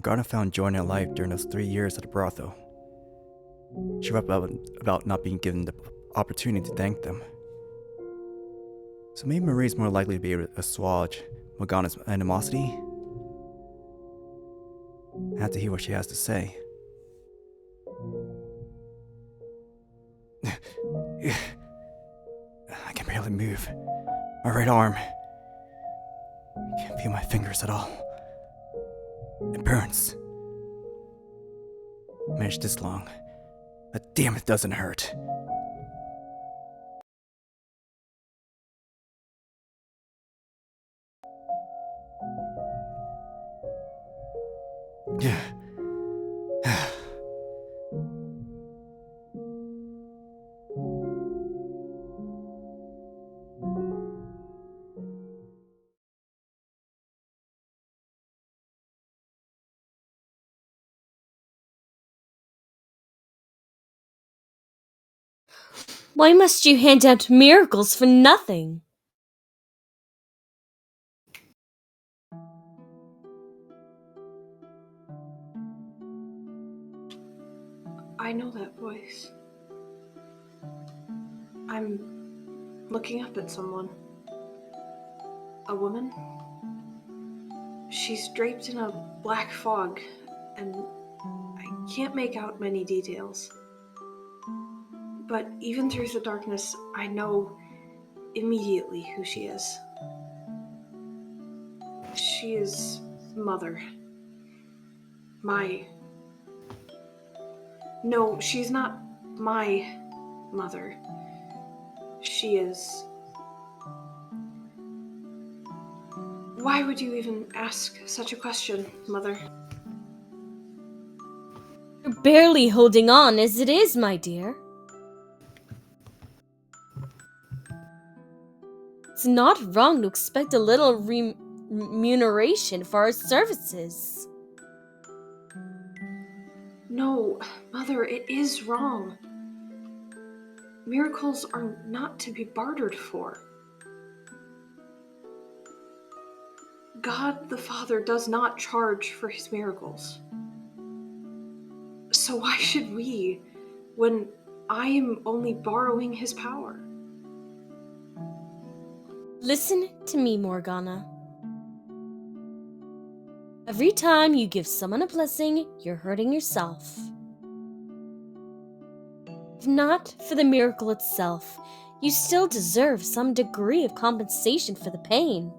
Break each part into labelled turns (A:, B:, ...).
A: Morgana found joy in her life during those 3 years at the brothel. She wept about not being given the opportunity to thank them. So maybe Marie's more likely to be able to assuage Morgana's animosity. I have to hear what she has to say. I can barely move. My right arm. I can't feel my fingers at all. It burns. I managed this long. But damn, it doesn't hurt.
B: Why must you hand out miracles for nothing?
C: I know that voice. I'm looking up at someone. A woman. She's draped in a black fog, and I can't make out many details. But even through the darkness, I know immediately who she is. She is Mother. No, she's not my mother. She is... Why would you even ask such a question, Mother?
B: You're barely holding on as it is, my dear. It's not wrong to expect a little remuneration for our services.
C: No, Mother, it is wrong. Miracles are not to be bartered for. God the Father does not charge for his miracles. So why should we, when I am only borrowing his power?
B: Listen to me, Morgana. Every time you give someone a blessing, you're hurting yourself. If not for the miracle itself, you still deserve some degree of compensation for the pain.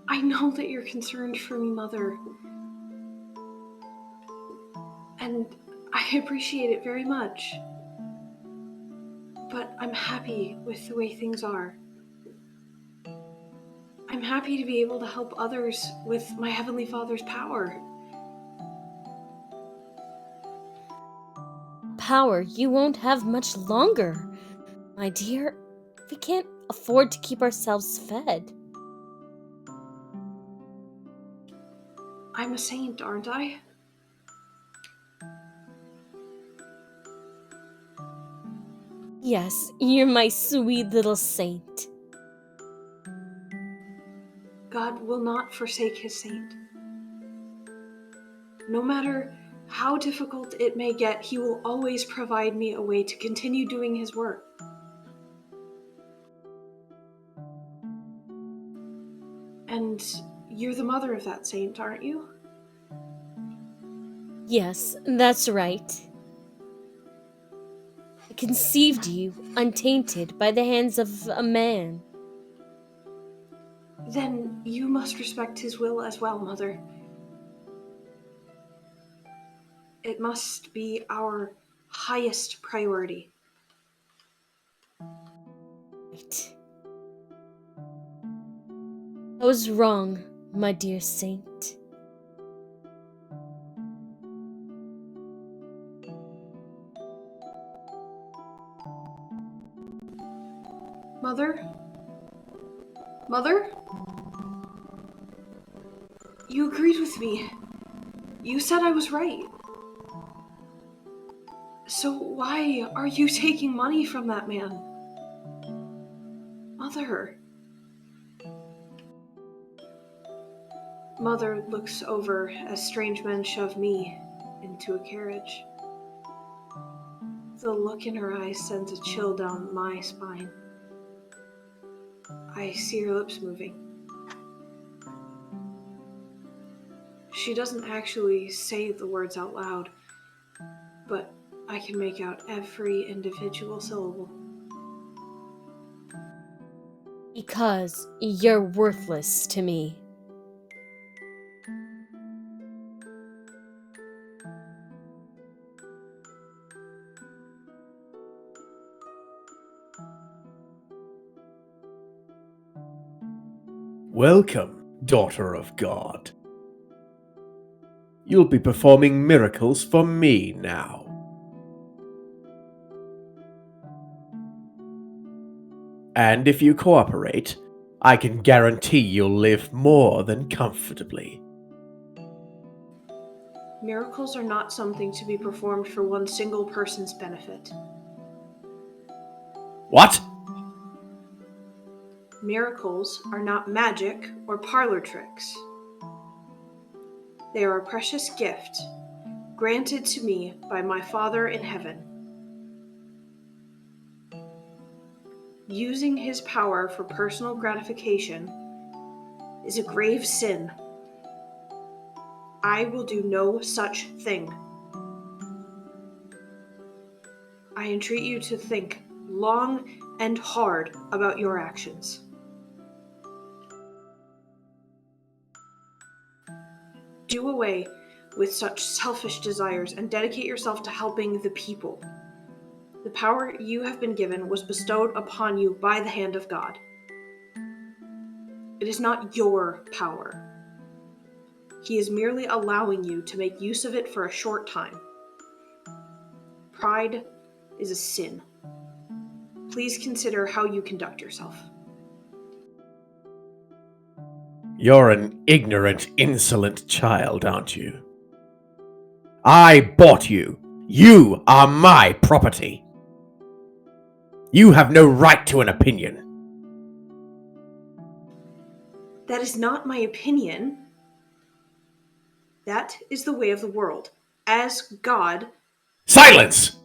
C: I know that you're concerned for me, Mother. And I appreciate it very much. But I'm happy with the way things are. I'm happy to be able to help others with my Heavenly Father's power.
B: Power you won't have much longer. My dear, we can't afford to keep ourselves fed.
C: I'm a saint, aren't I?
B: Yes, you're my sweet little saint.
C: God will not forsake his saint. No matter how difficult it may get, he will always provide me a way to continue doing his work. And you're the mother of that saint, aren't you?
B: Yes, that's right. I conceived you untainted by the hands of a man.
C: Then you must respect his will as well, Mother. It must be our highest priority.
B: Right. I was wrong, my dear saint.
C: Mother? Mother? You agreed with me. You said I was right. So why are you taking money from that man? Mother. Mother looks over as strange men shove me into a carriage. The look in her eyes sends a chill down my spine. I see her lips moving. She doesn't actually say the words out loud, but I can make out every individual syllable.
B: Because you're worthless to me.
D: Welcome, daughter of God. You'll be performing miracles for me now. And if you cooperate, I can guarantee you'll live more than comfortably.
C: Miracles are not something to be performed for one single person's benefit.
D: What?
C: Miracles are not magic or parlor tricks. They are a precious gift granted to me by my Father in heaven. Using his power for personal gratification is a grave sin. I will do no such thing. I entreat you to think long and hard about your actions. Do away with such selfish desires and dedicate yourself to helping the people. The power you have been given was bestowed upon you by the hand of God. It is not your power. He is merely allowing you to make use of it for a short time. Pride is a sin. Please consider how you conduct yourself.
D: You're an ignorant, insolent child, aren't you? I bought you. You are my property. You have no right to an opinion.
C: That is not my opinion. That is the way of the world. As God...
D: Silence!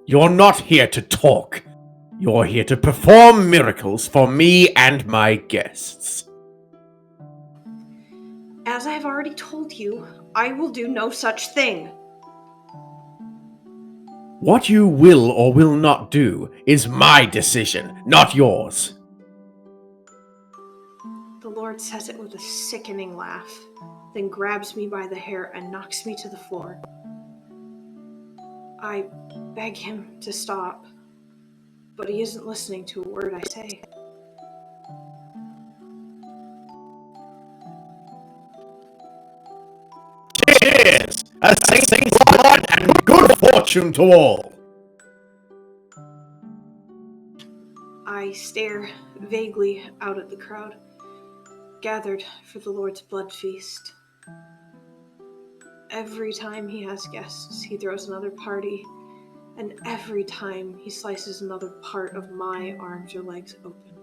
D: You're not here to talk. You're here to perform miracles for me and my guests.
C: As I have already told you, I will do no such thing.
D: What you will or will not do is my decision, not yours.
C: The Lord says it with a sickening laugh, then grabs me by the hair and knocks me to the floor. I beg him to stop, but he isn't listening to a word I say.
D: Cheers! A saint's blood and good fortune to all!
C: I stare vaguely out at the crowd, gathered for the Lord's blood feast. Every time he has guests, he throws another party, and every time he slices another part of my arms or legs open.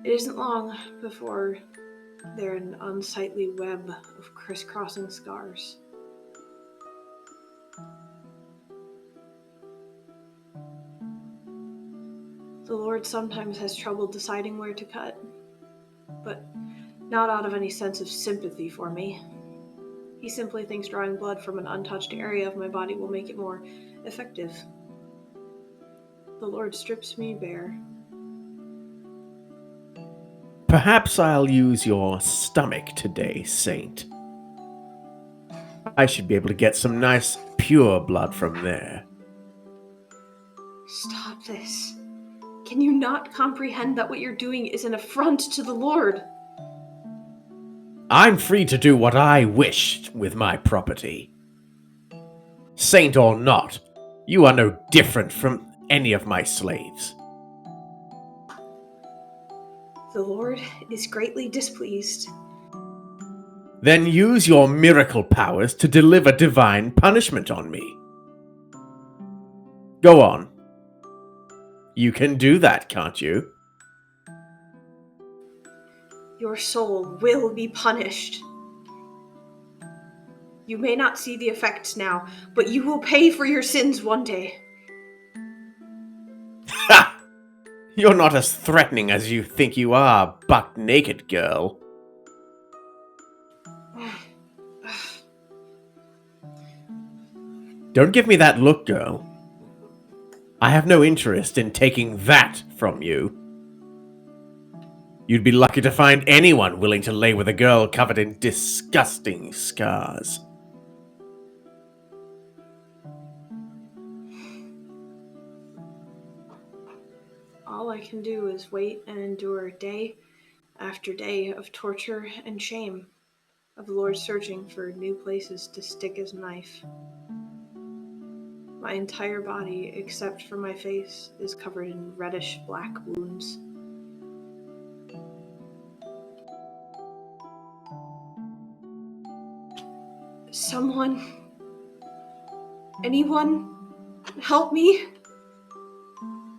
C: It isn't long before they're an unsightly web of crisscrossing scars. The Lord sometimes has trouble deciding where to cut, but not out of any sense of sympathy for me. He simply thinks drawing blood from an untouched area of my body will make it more effective. The Lord strips me bare.
D: Perhaps I'll use your stomach today, Saint. I should be able to get some nice, pure blood from there.
C: Stop this. Can you not comprehend that what you're doing is an affront to the Lord?
D: I'm free to do what I wish with my property. Saint or not, you are no different from any of my slaves.
C: The Lord is greatly displeased.
D: Then use your miracle powers to deliver divine punishment on me. Go on. You can do that, can't you?
C: Your soul will be punished. You may not see the effects now, but you will pay for your sins one day.
D: Ha! You're not as threatening as you think you are, buck-naked girl. Don't give me that look, girl. I have no interest in taking that from you. You'd be lucky to find anyone willing to lay with a girl covered in disgusting scars.
C: All I can do is wait and endure day after day of torture and shame, of Lord searching for new places to stick his knife. My entire body, except for my face, is covered in reddish black wounds. Someone, anyone, help me.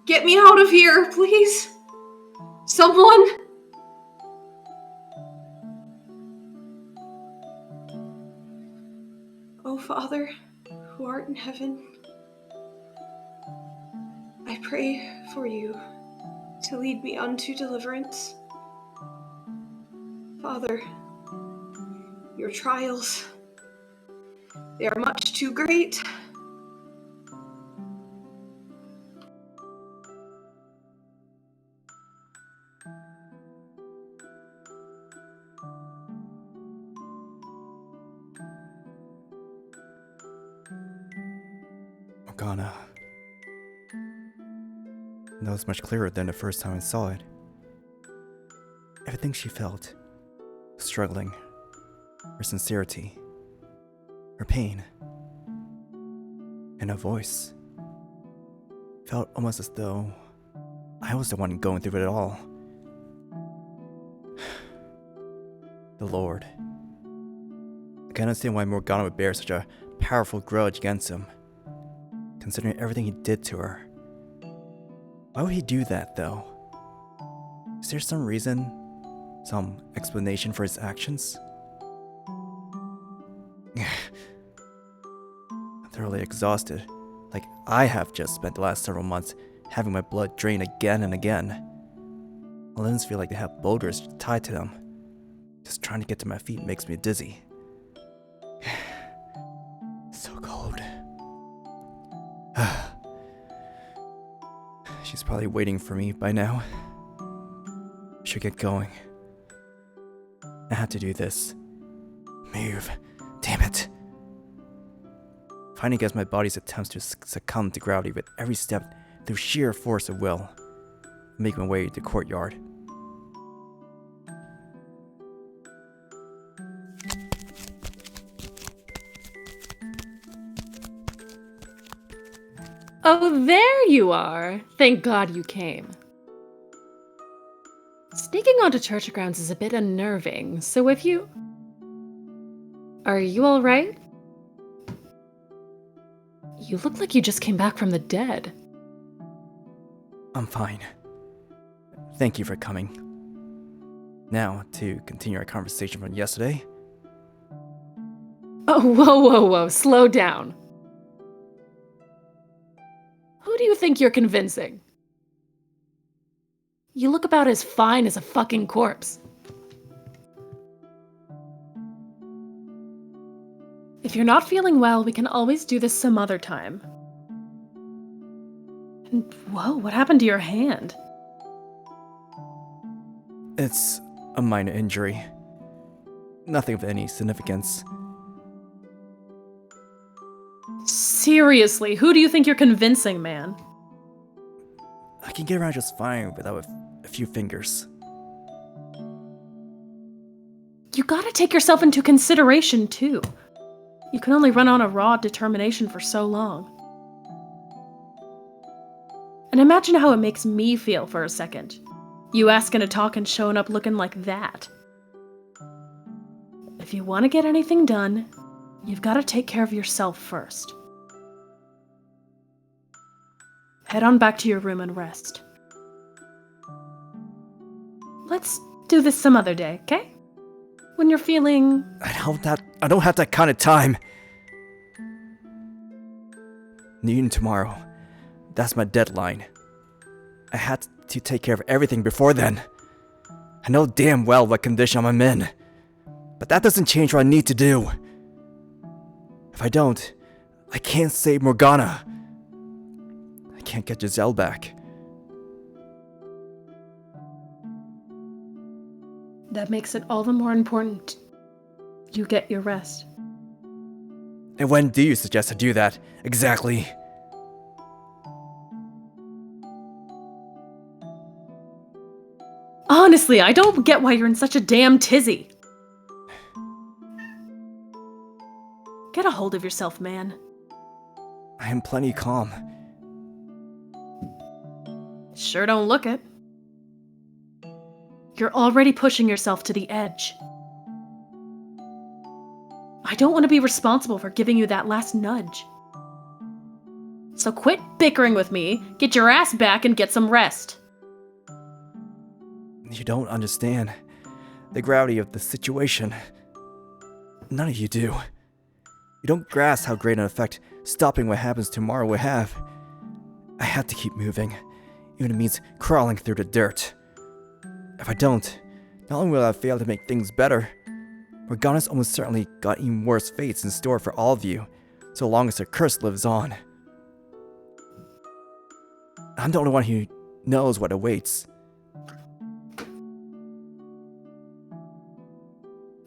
C: Get me out of here, please. Someone. O Father, who art in heaven, I pray for you to lead me unto deliverance. Father, your trials, they are much too great.
A: Morgana. That was much clearer than the first time I saw it. Everything she felt, struggling, her sincerity, her pain, and her voice, felt almost as though I was the one going through it all. The Lord. I can understand why Morgana would bear such a powerful grudge against him, considering everything he did to her. Why would he do that, though? Is there some reason, some explanation for his actions? I'm thoroughly exhausted, like I have just spent the last several months having my blood drained again and again. My limbs feel like they have boulders tied to them. Just trying to get to my feet makes me dizzy. So cold. She's probably waiting for me by now. Should get going. I have to do this. Move. Damn it. Fighting against my body's attempts to succumb to gravity with every step through sheer force of will. Make my way to the courtyard.
E: Oh, there you are. Thank God you came. Sneaking onto church grounds is a bit unnerving, so if you... Are you alright? You look like you just came back from the dead.
A: I'm fine. Thank you for coming. Now, to continue our conversation from yesterday.
E: Oh, whoa, slow down. Who do you think you're convincing? You look about as fine as a fucking corpse. If you're not feeling well, we can always do this some other time. And whoa, what happened to your hand?
A: It's a minor injury. Nothing of any significance.
E: Seriously, who do you think you're convincing, man?
A: I can get around just fine without a few fingers.
E: You gotta take yourself into consideration, too. You can only run on a raw determination for so long. And imagine how it makes me feel for a second. You asking to talk and showing up looking like that. If you want to get anything done, you've got to take care of yourself first. Head on back to your room and rest. Let's do this some other day, okay? When you're feeling...
A: I don't have that kind of time. Noon tomorrow. That's my deadline. I had to take care of everything before then. I know damn well what condition I'm in. But that doesn't change what I need to do. If I don't, I can't save Morgana. I can't get Giselle back.
E: That makes it all the more important you get your rest.
A: And when do you suggest I do that? Exactly.
E: Honestly, I don't get why you're in such a damn tizzy. Get a hold of yourself, man.
A: I am plenty calm.
E: Sure don't look it. You're already pushing yourself to the edge. I don't want to be responsible for giving you that last nudge. So quit bickering with me, get your ass back, and get some rest.
A: You don't understand the gravity of the situation. None of you do. You don't grasp how great an effect stopping what happens tomorrow will have. I have to keep moving, even if it means crawling through the dirt. If I don't, not only will I fail to make things better, Morgana's almost certainly got even worse fates in store for all of you, so long as her curse lives on. I'm the only one who knows what awaits.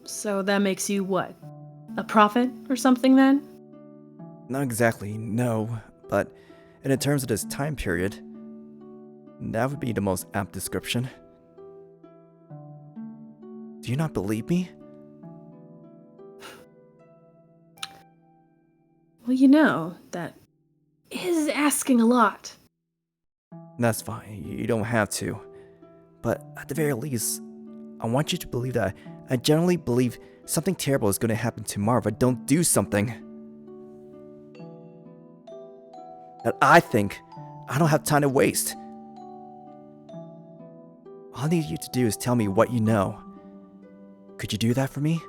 E: So that makes you what? A prophet or something then?
A: Not exactly, no, but in terms of this time period, that would be the most apt description. Do you not believe me?
E: Well, you know, that is asking a lot.
A: That's fine, you don't have to. But at the very least, I want you to believe that I generally believe something terrible is going to happen tomorrow if I don't do something. That I think I don't have time to waste. All I need you to do is tell me what you know. Could you do that for me?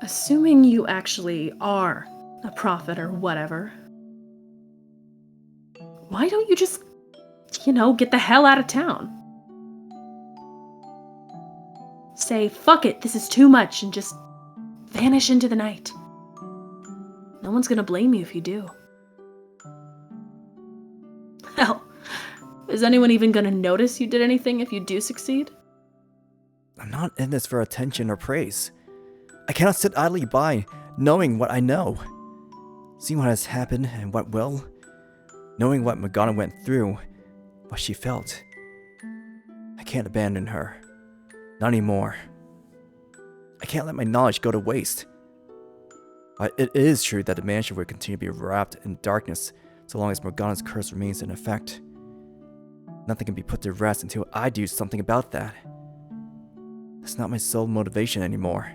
E: Assuming you actually are a prophet or whatever, why don't you just, get the hell out of town? Say, fuck it, this is too much, and just vanish into the night. No one's gonna blame you if you do. Hell, is anyone even gonna notice you did anything if you do succeed?
A: I'm not in this for attention or praise. I cannot sit idly by, knowing what I know. Seeing what has happened and what will. Knowing what Morgana went through, what she felt. I can't abandon her. Not anymore. I can't let my knowledge go to waste. But it is true that the mansion will continue to be wrapped in darkness so long as Morgana's curse remains in effect. Nothing can be put to rest until I do something about that. That's not my sole motivation anymore.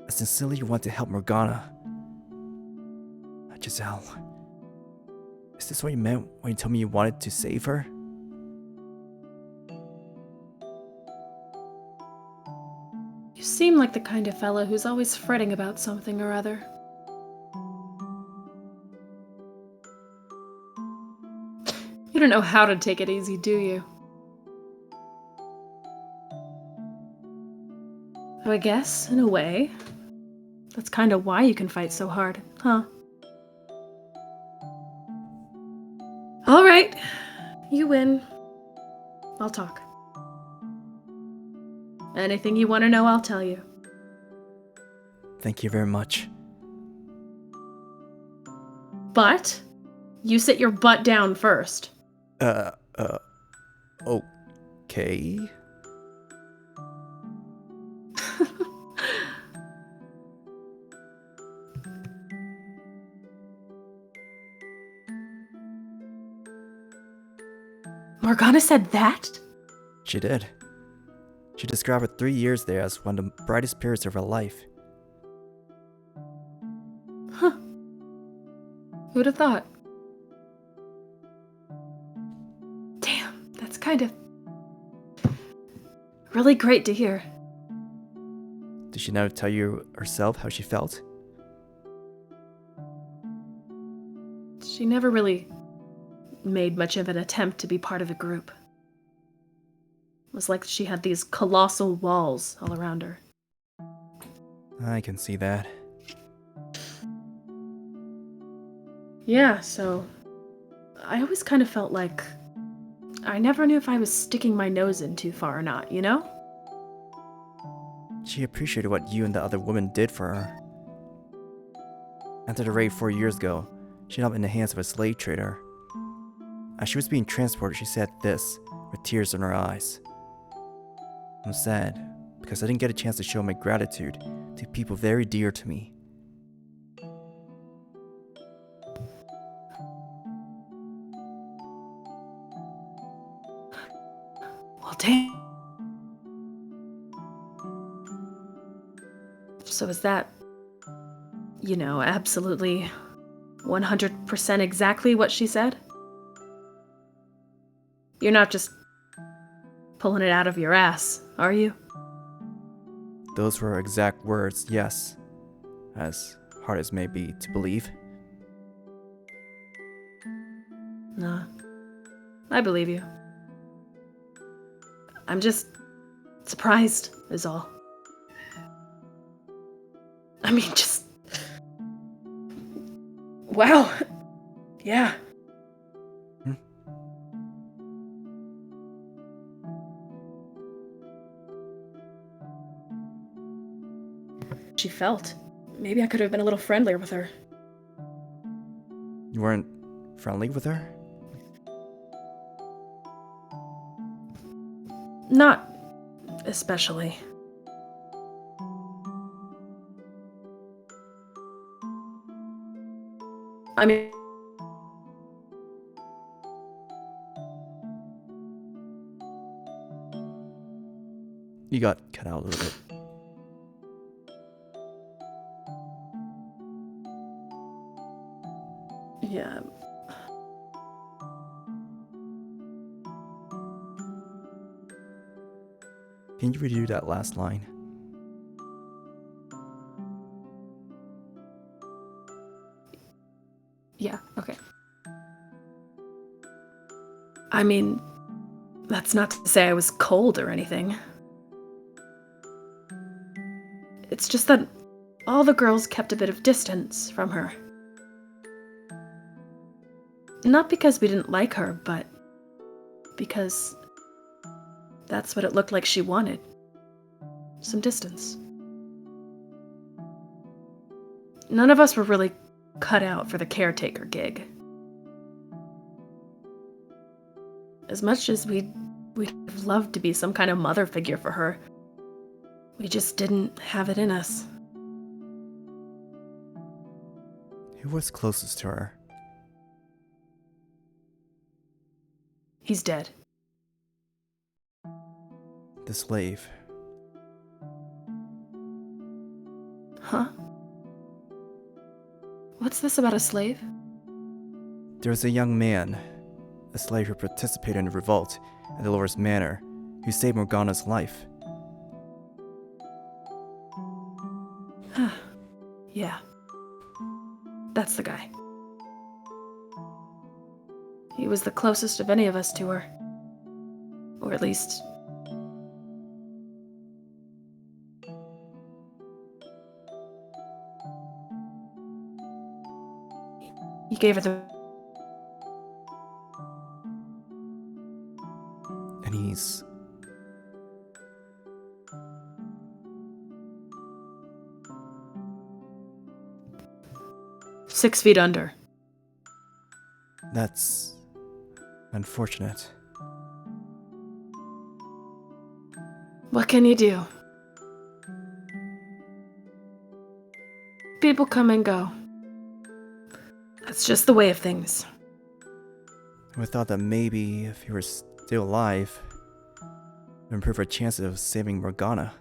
A: I sincerely want to help Morgana. Giselle, is this what you meant when you told me you wanted to save her?
E: You seem like the kind of fellow who's always fretting about something or other. You don't know how to take it easy, do you? So I guess, in a way, that's kind of why you can fight so hard, huh? Alright, you win. I'll talk. Anything you want to know, I'll tell you.
A: Thank you very much.
E: But, you sit your butt down first.
A: Okay.
E: Morgana said that?
A: She did. She described her 3 years there as one of the brightest periods of her life.
E: Huh. Who'd have thought? kind of really great to hear.
A: Did she never tell you herself how she felt?
E: She never really made much of an attempt to be part of the group. It was like she had these colossal walls all around her.
A: I can see that.
E: Yeah, so I always kind of felt like I never knew if I was sticking my nose in too far or not, you know?
A: She appreciated what you and the other woman did for her. After the raid 4 years ago, she ended up in the hands of a slave trader. As she was being transported, she said this, with tears in her eyes. I'm sad, because I didn't get a chance to show my gratitude to people very dear to me.
E: Well, damn. So is that, absolutely 100% exactly what she said? You're not just pulling it out of your ass, are you?
A: Those were her exact words, yes. As hard as may be to believe.
E: Nah, I believe you. I'm just surprised, is all. I mean, just... Wow. Yeah. She felt. Maybe I could have been a little friendlier with her.
A: You weren't friendly with her?
E: Not especially. I mean...
A: You got cut out a little bit.
E: Yeah.
A: Can you redo that last line?
E: Yeah, okay. I mean, that's not to say I was cold or anything. It's just that all the girls kept a bit of distance from her. Not because we didn't like her, but because that's what it looked like she wanted. Some distance. None of us were really cut out for the caretaker gig. As much as we'd have loved to be some kind of mother figure for her, we just didn't have it in us.
A: Who was closest to her?
E: He's dead.
A: The slave.
E: Huh? What's this about a slave?
A: There was a young man, a slave who participated in the revolt at Dolores Manor, who saved Morgana's life.
E: Yeah. That's the guy. He was the closest of any of us to her. Or at least... he gave her the...
A: And he's...
E: 6 feet under.
A: That's... unfortunate.
E: What can you do? People come and go. That's just the way of things.
A: I thought that maybe if he were still alive, it would improve our chances of saving Morgana.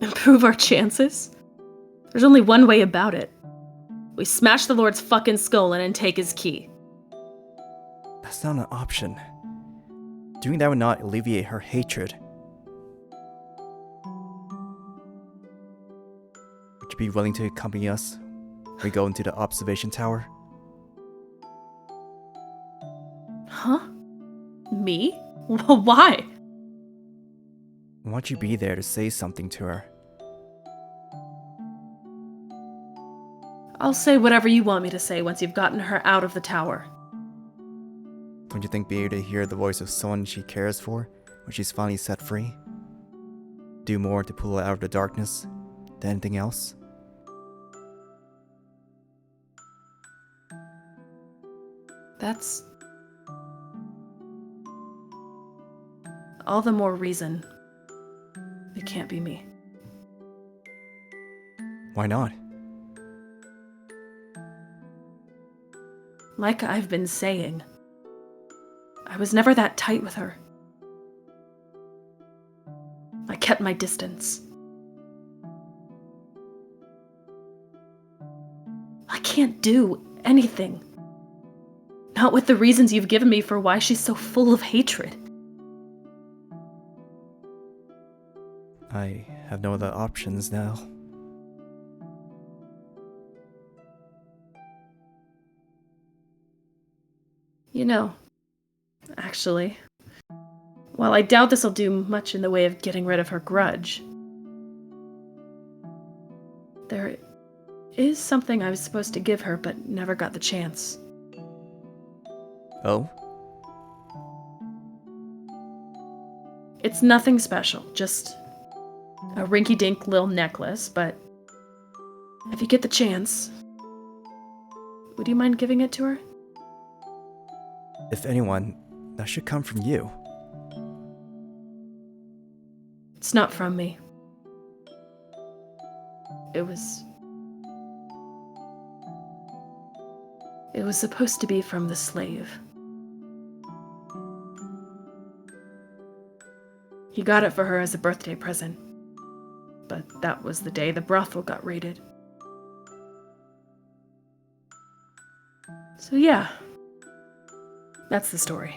E: Improve our chances? There's only one way about it. We smash the Lord's fucking skull in and take his key.
A: That's not an option. Doing that would not alleviate her hatred. Would you be willing to accompany us when we go into the observation tower?
E: Huh? Me? Why?
A: I want you to be there to say something to her.
E: I'll say whatever you want me to say once you've gotten her out of the tower.
A: Don't you think being able to hear the voice of someone she cares for when she's finally set free do more to pull her out of the darkness than anything else?
E: That's all the more reason it can't be me.
A: Why not?
E: Like I've been saying, I was never that tight with her. I kept my distance. I can't do anything. Not with the reasons you've given me for why she's so full of hatred.
A: I have no other options now.
E: You know, actually, while I doubt this'll do much in the way of getting rid of her grudge, there is something I was supposed to give her but never got the chance.
A: Oh?
E: It's nothing special, just a rinky-dink little necklace, but if you get the chance, would you mind giving it to her?
A: If anyone, that should come from you.
E: It's not from me. It was supposed to be from the slave. He got it for her as a birthday present, but that was the day the brothel got raided. So yeah, that's the story.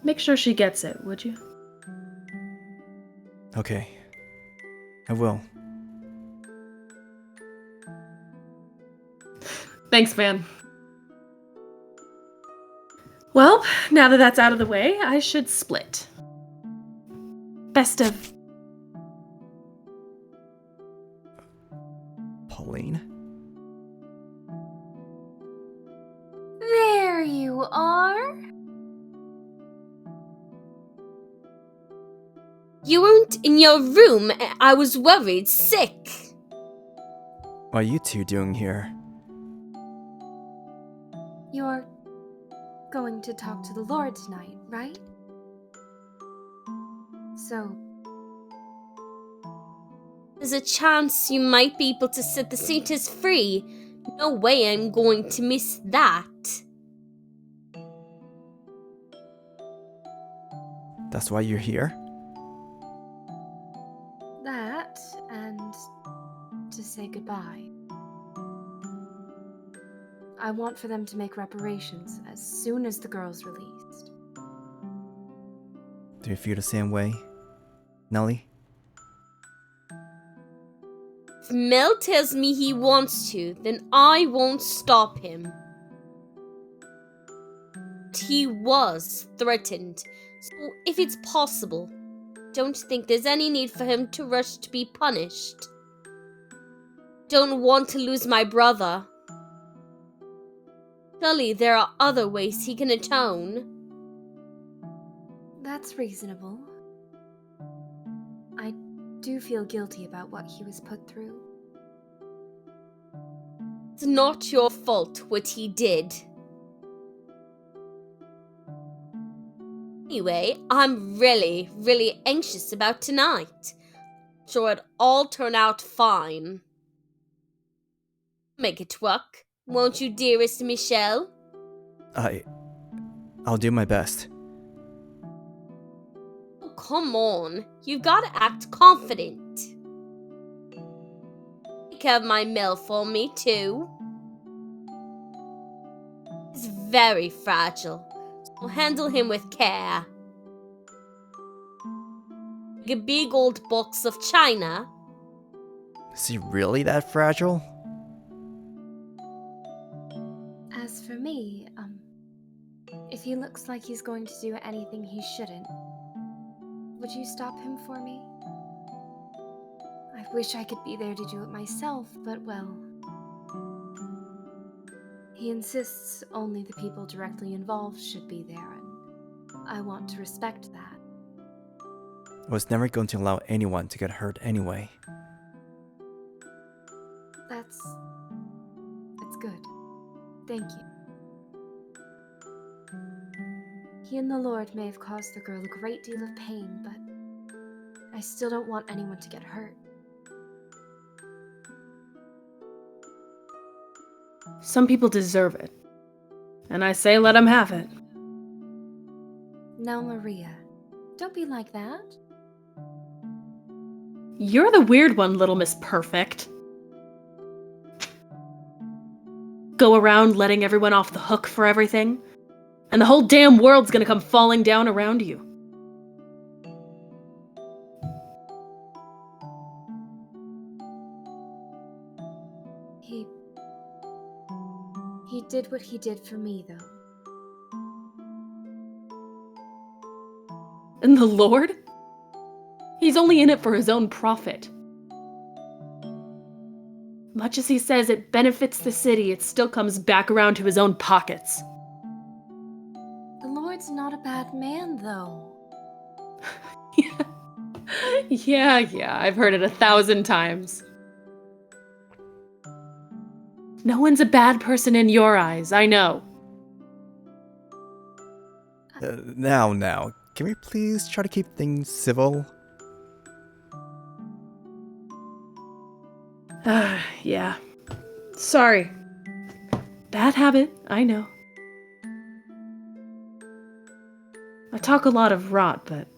E: Make sure she gets it, would you?
A: Okay. I will.
E: Thanks, man. Well, now that that's out of the way, I should split. Best of...
A: Pauline?
B: There you are. You weren't in your room. I was worried sick.
A: What are you two doing here?
F: You're going to talk to the Lord tonight, right? So,
B: There's a chance you might be able to set the satyrs free. No way I'm going to miss that.
A: That's why you're here?
F: that, and to say goodbye. I want for them to make reparations as soon as the girl's released.
A: Do you feel the same way, Nellie?
B: If Mell tells me he wants to, then I won't stop him. He was threatened, so if it's possible, don't think there's any need for him to rush to be punished. Don't want to lose my brother. Surely there are other ways he can atone.
F: That's reasonable. I do feel guilty about what he was put through.
B: It's not your fault what he did. Anyway, I'm really, really anxious about tonight. Sure it all turn out fine. Make it work, won't you, dearest Michelle?
A: I'll do my best.
B: come on. You've got to act confident. Take care of my Mell for me, too. He's very fragile, so handle him with care. A big old box of china.
A: Is he really that fragile?
F: As for me, if he looks like he's going to do anything he shouldn't, would you stop him for me? I wish I could be there to do it myself, but well... He insists only the people directly involved should be there, and I want to respect that.
A: I was never going to allow anyone to get hurt anyway.
F: That's good. Thank you. He and the Lord may have caused the girl a great deal of pain, but I still don't want anyone to get hurt.
E: Some people deserve it. And I say let them have it.
F: Now, Maria, don't be like that.
E: You're the weird one, Little Miss Perfect. Go around letting everyone off the hook for everything, and the whole damn world's gonna come falling down around you.
F: He did what he did for me, though.
E: And the Lord? He's only in it for his own profit. Much as he says it benefits the city, it still comes back around to his own pockets.
F: The Lord's not a bad man, though.
E: Yeah, I've heard it 1,000 times. No one's a bad person in your eyes, I know.
A: Now, can we please try to keep things civil?
E: Yeah. Sorry. Bad habit, I know. I talk a lot of rot, but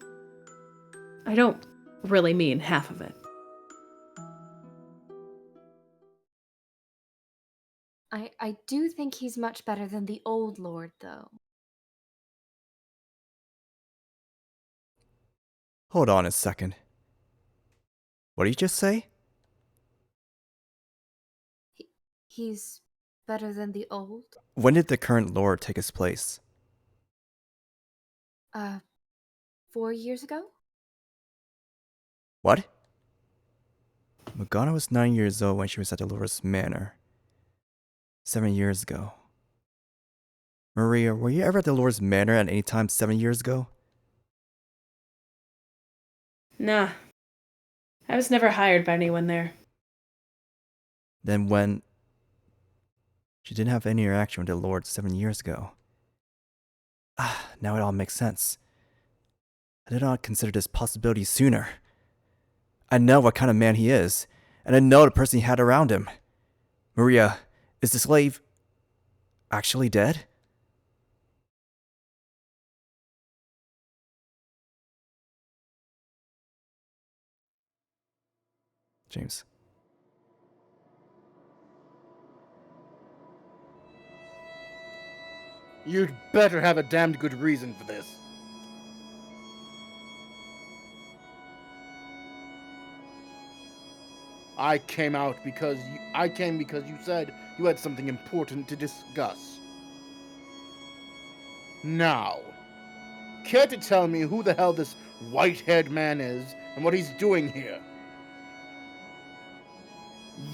E: I don't really mean half of it.
F: I do think he's much better than the old Lord, though.
A: Hold on a second. What did you just say?
F: He's better than the old?
A: When did the current lord take his place?
F: 4 years ago?
A: What? Morgana was 9 years old when she was at Dolores Manor. 7 years ago. Maria, were you ever at Dolores Manor at any time 7 years ago?
E: Nah. I was never hired by anyone there.
A: Then when... She didn't have any interaction with the Lord 7 years ago. Now it all makes sense. I did not consider this possibility sooner. I know what kind of man he is, and I know the person he had around him. Maria, is the slave actually dead? James.
G: You'd better have a damned good reason for this. I came because you said you had something important to discuss. Now, care to tell me who the hell this white-haired man is and what he's doing here?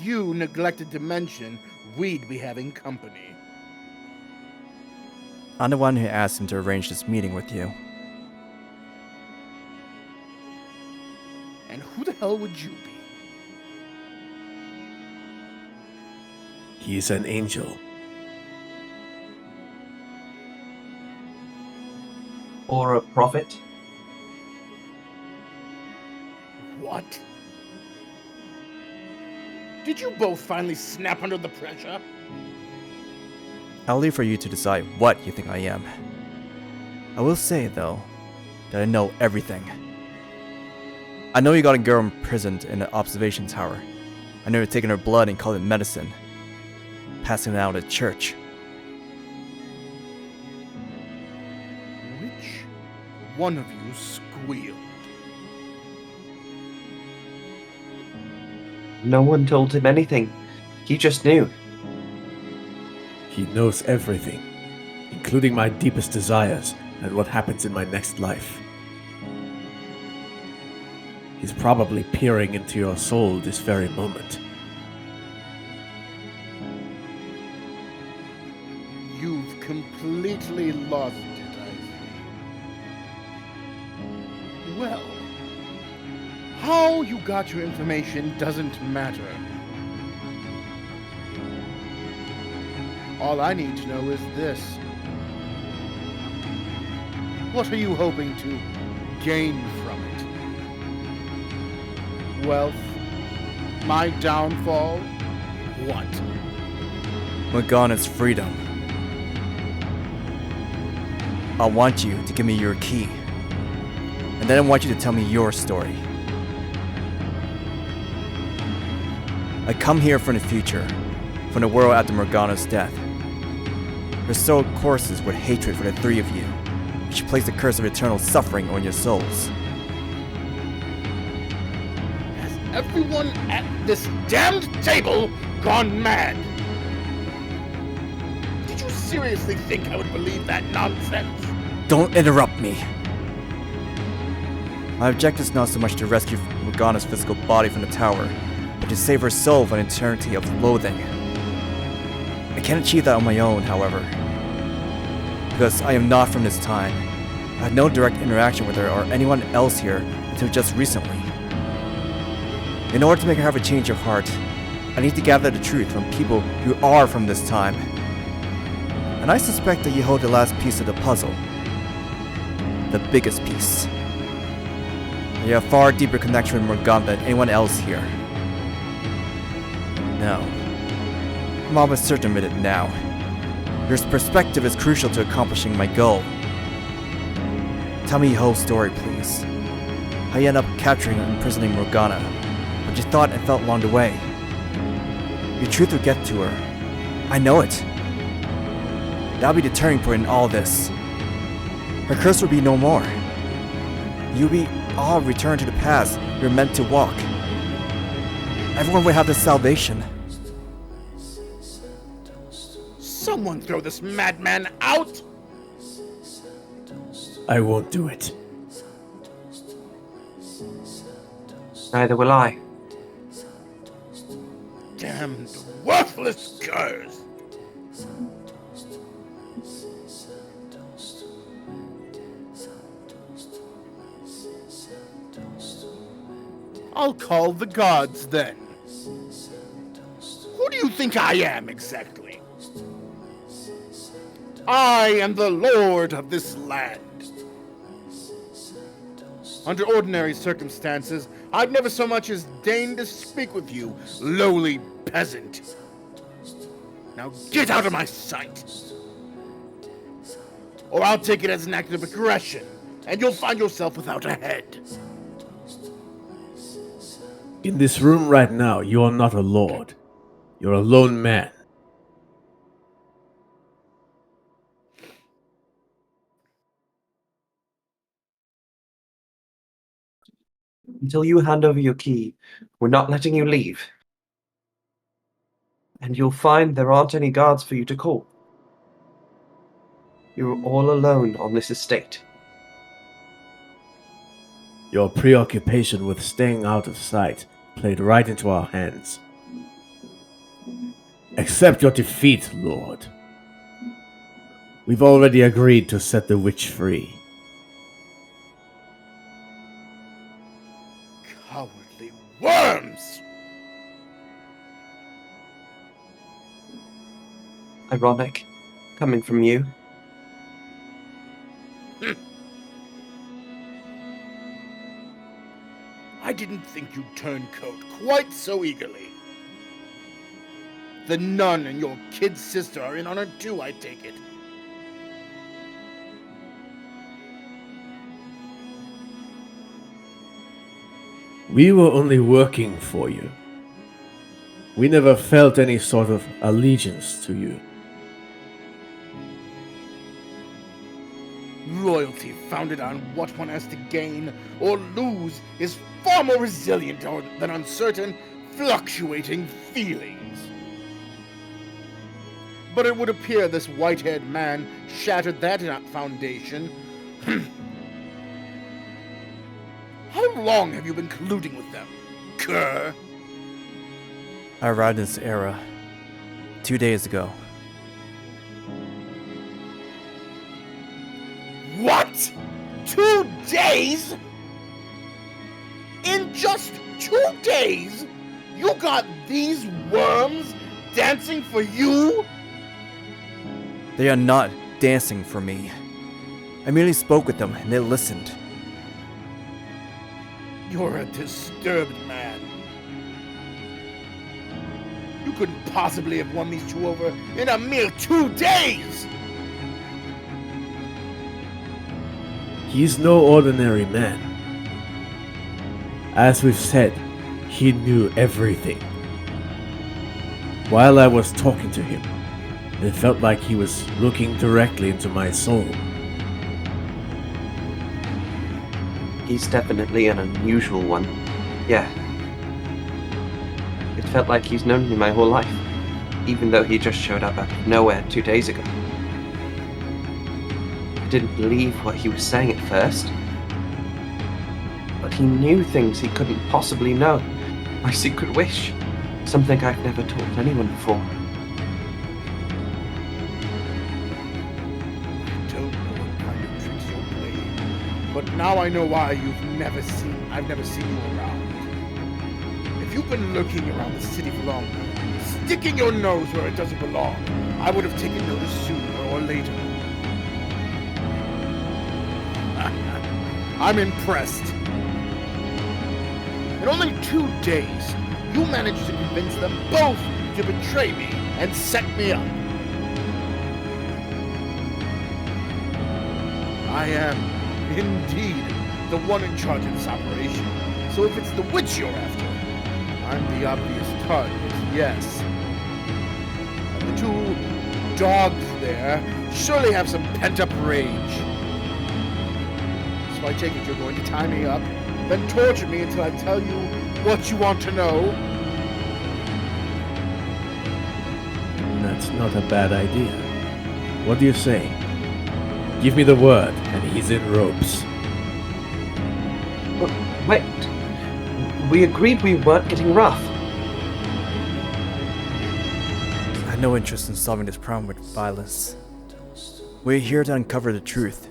G: You neglected to mention we'd be having company.
A: I'm the one who asked him to arrange this meeting with you.
G: And who the hell would you be?
D: He's an angel.
H: Or a prophet.
G: What? Did you both finally snap under the pressure?
A: I'll leave for you to decide what you think I am. I will say, though, that I know everything. I know you got a girl imprisoned in an observation tower. I know you're taking her blood and calling it medicine, passing it out at church.
G: Which one of you squealed?
H: No one told him anything. He just knew.
D: He knows everything, including my deepest desires and what happens in my next life. He's probably peering into your soul this very moment.
G: You've completely lost it, I see. Well, how you got your information doesn't matter. All I need to know is this. What are you hoping to gain from it? Wealth? My downfall? What?
A: Morgana's freedom. I want you to give me your key. And then I want you to tell me your story. I come here from the future, from the world after Morgana's death. Her soul courses with hatred for the three of you. She placed the curse of eternal suffering on your souls.
G: Has everyone at this damned table gone mad? Did you seriously think I would believe that nonsense?
A: Don't interrupt me. My objective is not so much to rescue Morgana's physical body from the tower, but to save her soul from an eternity of loathing. I can't achieve that on my own, however, because I am not from this time. I had no direct interaction with her or anyone else here until just recently. In order to make her have a change of heart, I need to gather the truth from people who are from this time. And I suspect that you hold the last piece of the puzzle. The biggest piece. You have a far deeper connection with Morgana than anyone else here. No. I'm almost certain of it now. Your perspective is crucial to accomplishing my goal. Tell me your whole story, please. How you end up capturing and imprisoning Morgana, what you thought and felt along the way. Your truth will get to her. I know it. That'll be the turning point in all this. Her curse will be no more. You'll be all returned to the path you're meant to walk. Everyone will have this salvation.
G: Someone throw this madman out!
D: I won't do it.
H: Neither will I.
G: Damned worthless curs! I'll call the gods then. Who do you think I am exactly? I am the lord of this land. Under ordinary circumstances, I'd never so much as deign to speak with you, lowly peasant. Now get out of my sight! Or I'll take it as an act of aggression, and you'll find yourself without a head.
D: In this room right now, you are not a lord. You're a lone man.
H: Until you hand over your key, we're not letting you leave. And you'll find there aren't any guards for you to call. You're all alone on this estate.
D: Your preoccupation with staying out of sight played right into our hands. Accept your defeat, Lord. We've already agreed to set the witch free.
G: Cowardly worms!
H: Ironic, coming from you.
G: I didn't think you'd turn coat quite so eagerly. The nun and your kid sister are in on it too, I take it.
D: We were only working for you. We never felt any sort of allegiance to you.
G: Loyalty founded on what one has to gain or lose is far more resilient than uncertain, fluctuating feelings. But it would appear this white-haired man shattered that foundation. How long have you been colluding with them, Kerr?
A: I arrived in this era 2 days ago.
G: What? 2 days? In just 2 days, you got these worms dancing for you?
A: They are not dancing for me. I merely spoke with them and they listened.
G: You're a disturbed man. You couldn't possibly have won these two over in a mere 2 days!
D: He's no ordinary man. As we've said, he knew everything. While I was talking to him, it felt like he was looking directly into my soul.
H: He's definitely an unusual one. Yeah. It felt like he's known me my whole life, even though he just showed up out of nowhere 2 days ago. I didn't believe what he was saying at first. But he knew things he couldn't possibly know. My secret wish. Something I've never told anyone before.
G: I don't know what kind of tricks you're playing, but now I know why I've never seen you around. If you've been lurking around the city for long, sticking your nose where it doesn't belong, I would have taken notice sooner or later. I'm impressed. In only 2 days, you managed to convince them both to betray me and set me up. I am, indeed, the one in charge of this operation. So if it's the witch you're after, I'm the obvious target, yes. And the two dogs there surely have some pent-up rage. So I take it you're going to tie me up, then torture me until I tell you what you want to know?
D: That's not a bad idea. What do you say? Give me the word, and he's in ropes.
H: Wait. We agreed we weren't getting rough.
A: I have no interest in solving this problem with violence. We're here to uncover the truth.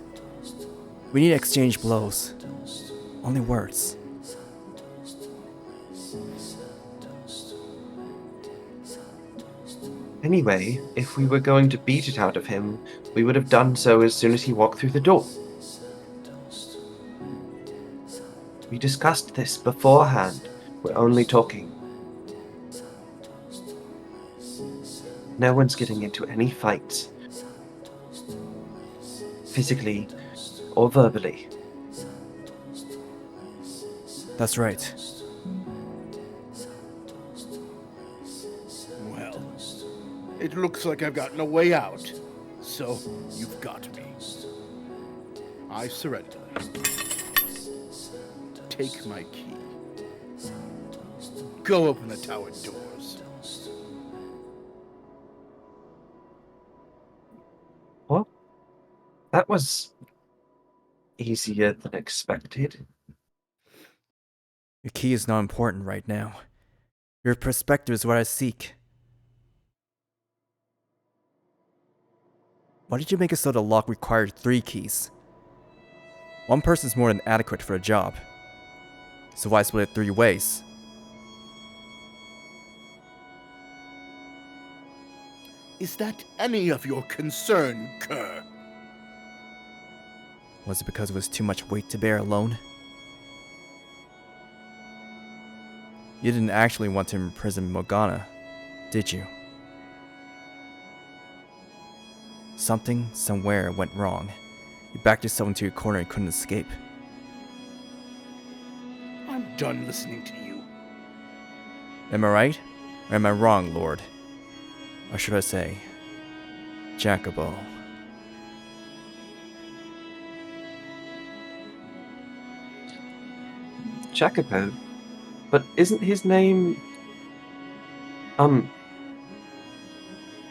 A: We need to exchange blows. Only words.
H: Anyway, if we were going to beat it out of him, we would have done so as soon as he walked through the door. We discussed this beforehand. We're only talking. No one's getting into any fights. Physically or verbally.
A: That's right.
G: Well, it looks like I've got no way out. So, you've got me. I surrender. Take my key. Go open the tower doors.
H: What? That was easier than expected.
A: Your key is not important right now. Your perspective is what I seek. Why did you make it so the lock required 3 keys? One person's more than adequate for a job. So why split it 3 ways?
G: Is that any of your concern, Kerr?
A: Was it because it was too much weight to bear alone? You didn't actually want to imprison Morgana, did you? Something, somewhere went wrong. You backed yourself into a corner and couldn't escape.
G: I'm done listening to you.
A: Am I right? Or am I wrong, Lord? Or should I say, Jacopo?
H: Jacopo? But isn't his name...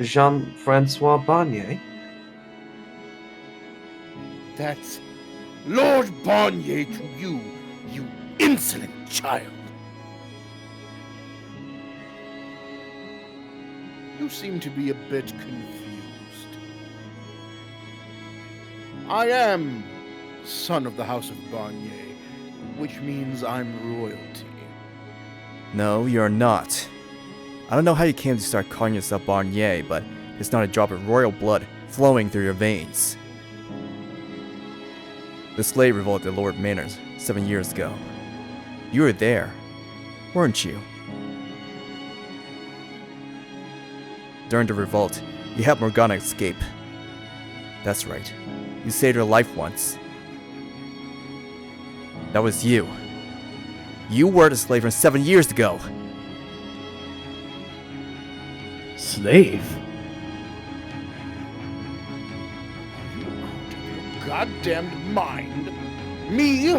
H: Jean-Francois Barnier?
G: That's Lord Barnier to you, you insolent child. You seem to be a bit confused. I am son of the House of Barnier, which means I'm royalty.
A: No, you're not. I don't know how you came to start calling yourself Barnier, but it's not a drop of royal blood flowing through your veins. The slave revolt at Lord Manor's 7 years ago. You were there, weren't you? During the revolt, you helped Morgana escape. That's right. You saved her life once. That was you. You were the slave from 7 years ago.
D: Slave?
G: Are you out of your goddamned mind? Me?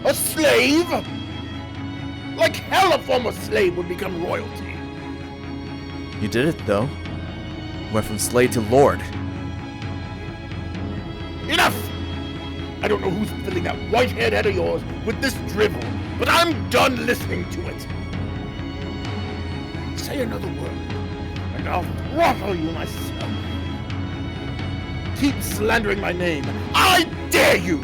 G: A slave? Like hell a former slave would become royalty.
A: You did it, though. Went from slave to lord.
G: Enough! I don't know who's filling that white-haired head of yours with this drivel, but I'm done listening to it. Say another word, and I'll throttle you myself. Keep slandering my name. I dare you!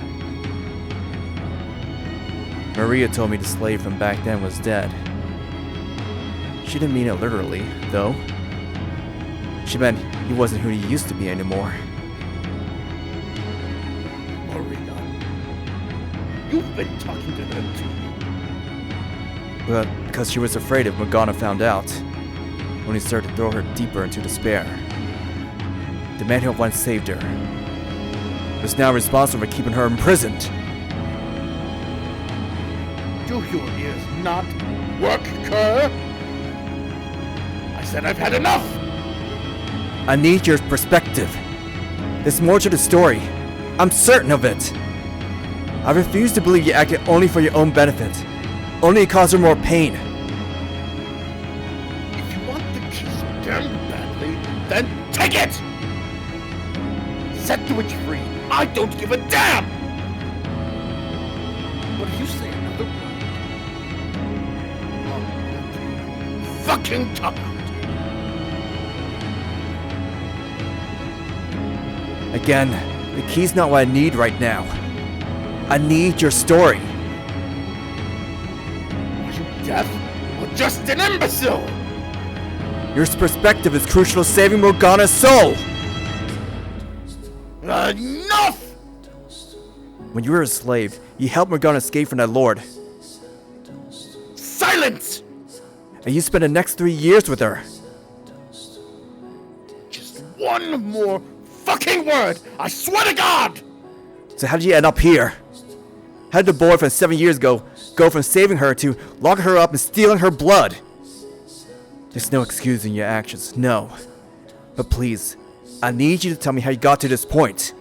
A: Maria told me the slave from back then was dead. She didn't mean it literally, though. She meant he wasn't who he used to be anymore.
G: Maria, you've been talking to her too.
A: Well, because she was afraid if Morgana found out, when he started to throw her deeper into despair. The man who once saved her was now responsible for keeping her imprisoned.
G: Do your ears not work, cur? I said I've had enough!
A: I need your perspective. There's more to the story. I'm certain of it. I refuse to believe you acted only for your own benefit. Only to cause her more pain.
G: If you want the key so damn badly, then take it! Set the witch free. I don't give a damn! But if you say another word, I'll fucking talk about it.
A: Again, the key's not what I need right now. I need your story.
G: Are you deaf or just an imbecile?
A: Your perspective is crucial to saving Morgana's soul!
G: Enough!
A: When you were a slave, you helped Morgana escape from that lord.
G: Silence!
A: And you spent the next 3 years with her.
G: Just one more fucking word! I swear to God!
A: So how did you end up here? How did the boy from 7 years ago go from saving her to locking her up and stealing her blood? There's no excusing your actions, no. But please, I need you to tell me how you got to this point.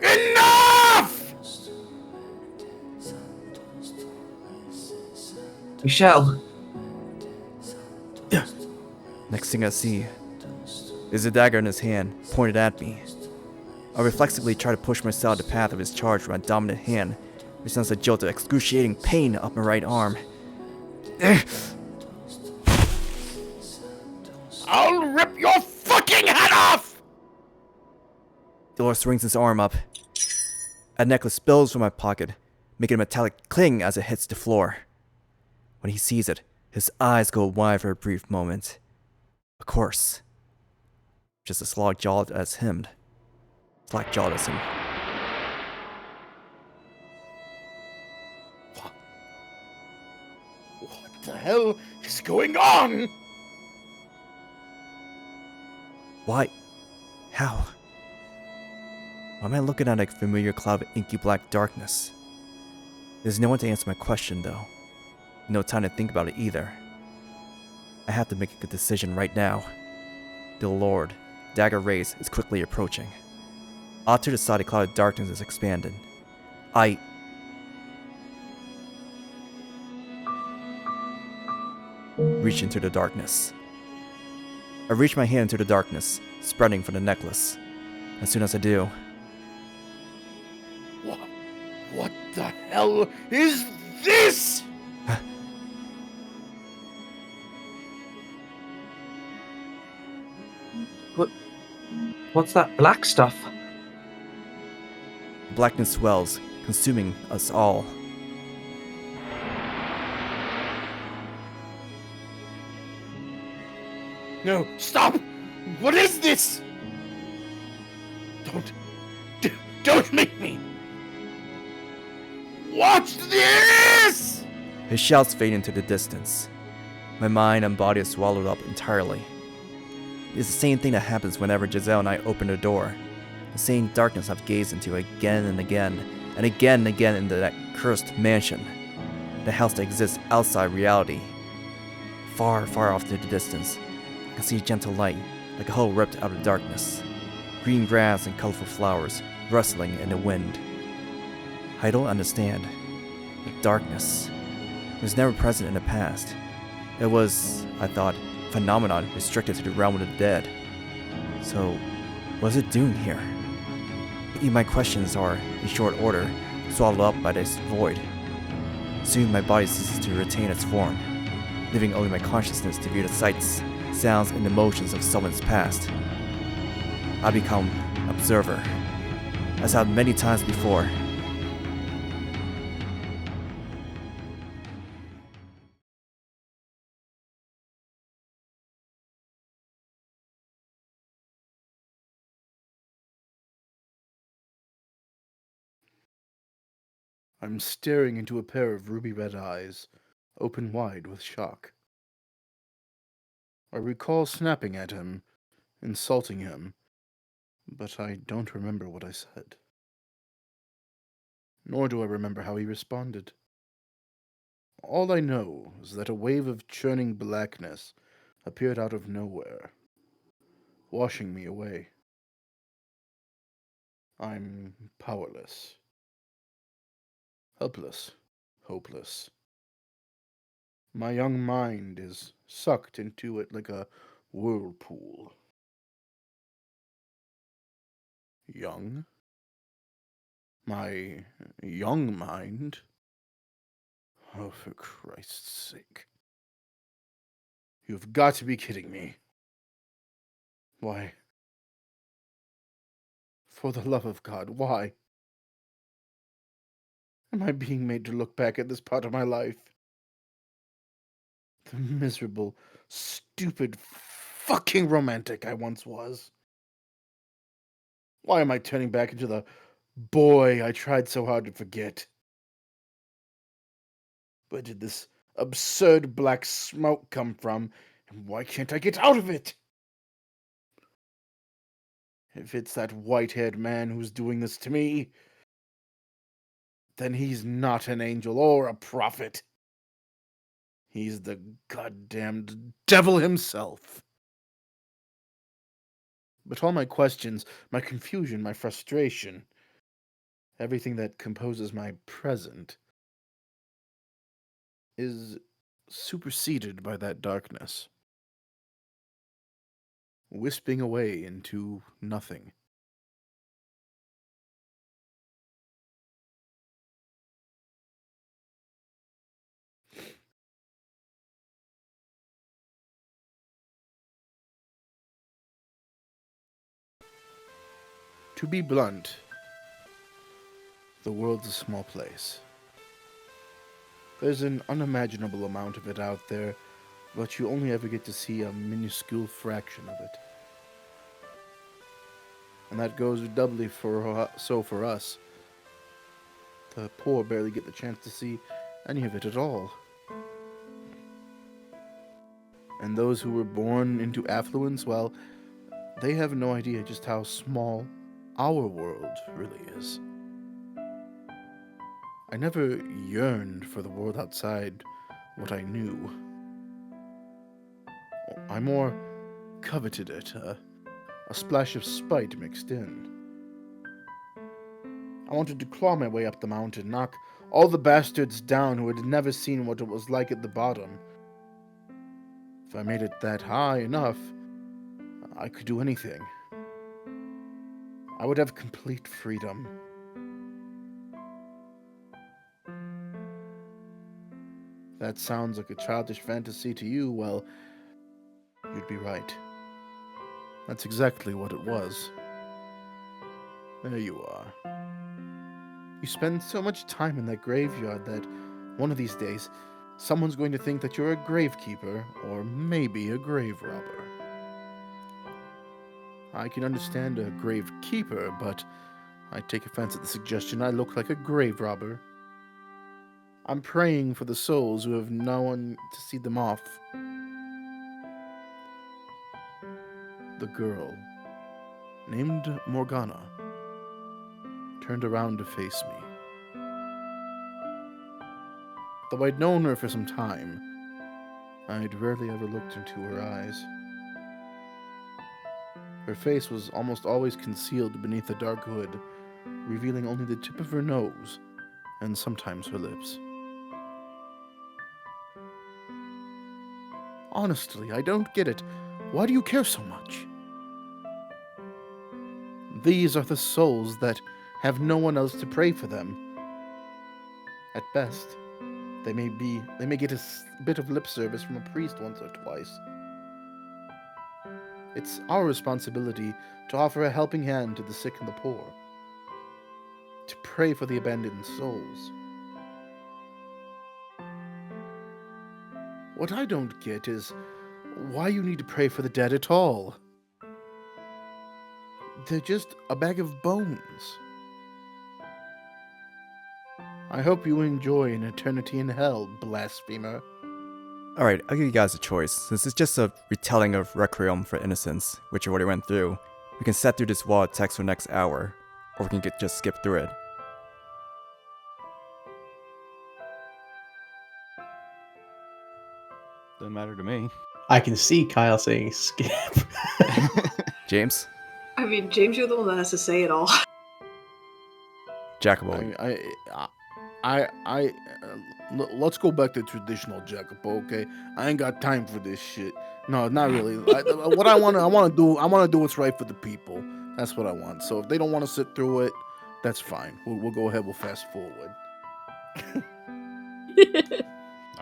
G: Enough!
H: Michelle,
A: Next thing I see is a dagger in his hand, pointed at me. I reflexively try to push myself the path of his charge with my dominant hand, which sends a jolt of excruciating pain up my right arm.
G: I'll rip your fucking head off!
A: Dolor swings his arm up. A necklace spills from my pocket, making a metallic cling as it hits the floor. When he sees it, his eyes go wide for a brief moment. Of course. Just as slack-jawed as him. Slack-jawed as him.
G: What the hell is going on?
A: Why? How? Why am I looking at a familiar cloud of inky black darkness? There's no one to answer my question, though. No time to think about it either. I have to make a good decision right now. The Lord, dagger raised, is quickly approaching. Off to the side, a cloud of darkness is expanded. I reach into the darkness. I reach my hand into the darkness, spreading for the necklace. As soon as I do,
G: What the hell is this?
H: What's that black stuff?
A: blackness swells, consuming us all.
G: No, stop! What is this? Don't make me! Watch this!
A: His shouts fade into the distance. My mind and body are swallowed up entirely. It's the same thing that happens whenever Giselle and I open the door. The same darkness I've gazed into again and again, and again and again into that cursed mansion. The house that exists outside reality. Far, far off to the distance, I can see a gentle light, like a hole ripped out of darkness. Green grass and colorful flowers rustling in the wind. I don't understand. The darkness was never present in the past. It was, I thought, a phenomenon restricted to the realm of the dead. So, what is it doing here? Even my questions are, in short order, swallowed up by this void. Soon my body ceases to retain its form, leaving only my consciousness to view the sights, sounds, and emotions of someone's past. I become observer, as I have many times before.
G: I'm staring into a pair of ruby red eyes, open wide with shock. I recall snapping at him, insulting him, but I don't remember what I said. Nor do I remember how he responded. All I know is that a wave of churning blackness appeared out of nowhere, washing me away. I'm powerless. Helpless. Hopeless. My young mind is sucked into it like a whirlpool. Young? My young mind? Oh, for Christ's sake. You've got to be kidding me. Why? For the love of God, why? Am I being made to look back at this part of my life? The miserable, stupid, fucking romantic I once was. Why am I turning back into the boy I tried so hard to forget? Where did this absurd black smoke come from, and why can't I get out of it? If it's that white-haired man who's doing this to me, then he's not an angel or a prophet. He's the goddamned devil himself. But all my questions, my confusion, my frustration, everything that composes my present, is superseded by that darkness, wisping away into nothing. To be blunt, the world's a small place. There's an unimaginable amount of it out there, but you only ever get to see a minuscule fraction of it. And that goes doubly for us. The poor barely get the chance to see any of it at all. And those who were born into affluence, well, they have no idea just how small our world really is. I never yearned for the world outside what I knew. I more coveted it, a splash of spite mixed in. I wanted to claw my way up the mountain, knock all the bastards down who had never seen what it was like at the bottom. If I made it that high enough, I could do anything. I would have complete freedom. That sounds like a childish fantasy to you, well, you'd be right. That's exactly what it was. There you are. You spend so much time in that graveyard that one of these days, someone's going to think that you're a gravekeeper, or maybe a grave robber. I can understand a gravekeeper, but I take offense at the suggestion I look like a grave robber. I'm praying for the souls who have no one to see them off. The girl, named Morgana, turned around to face me. Though I'd known her for some time, I'd rarely ever looked into her eyes. Her face was almost always concealed beneath a dark hood, revealing only the tip of her nose and sometimes her lips. Honestly, I don't get it. Why do you care so much? These are the souls that have no one else to pray for them. At best, they may get a bit of lip service from a priest once or twice. It's our responsibility to offer a helping hand to the sick and the poor, to pray for the abandoned souls. What I don't get is why you need to pray for the dead at all. They're just a bag of bones. I hope you enjoy an eternity in hell, blasphemer.
A: Alright, I'll give you guys a choice. Since it's just a retelling of Requiem for Innocence, which I already went through, we can set through this wall of text for the next hour, or we can just skip through it.
I: Doesn't matter to me.
D: I can see Kyle saying skip.
A: James?
C: I mean, James, you're the one that has to say it all.
A: Jacopo?
G: Let's go back to traditional Jacopo, okay? I ain't got time for this shit. No, not really. What I want to do what's right for the people. That's what I want. So if they don't want to sit through it, that's fine. We'll go ahead. We'll fast forward.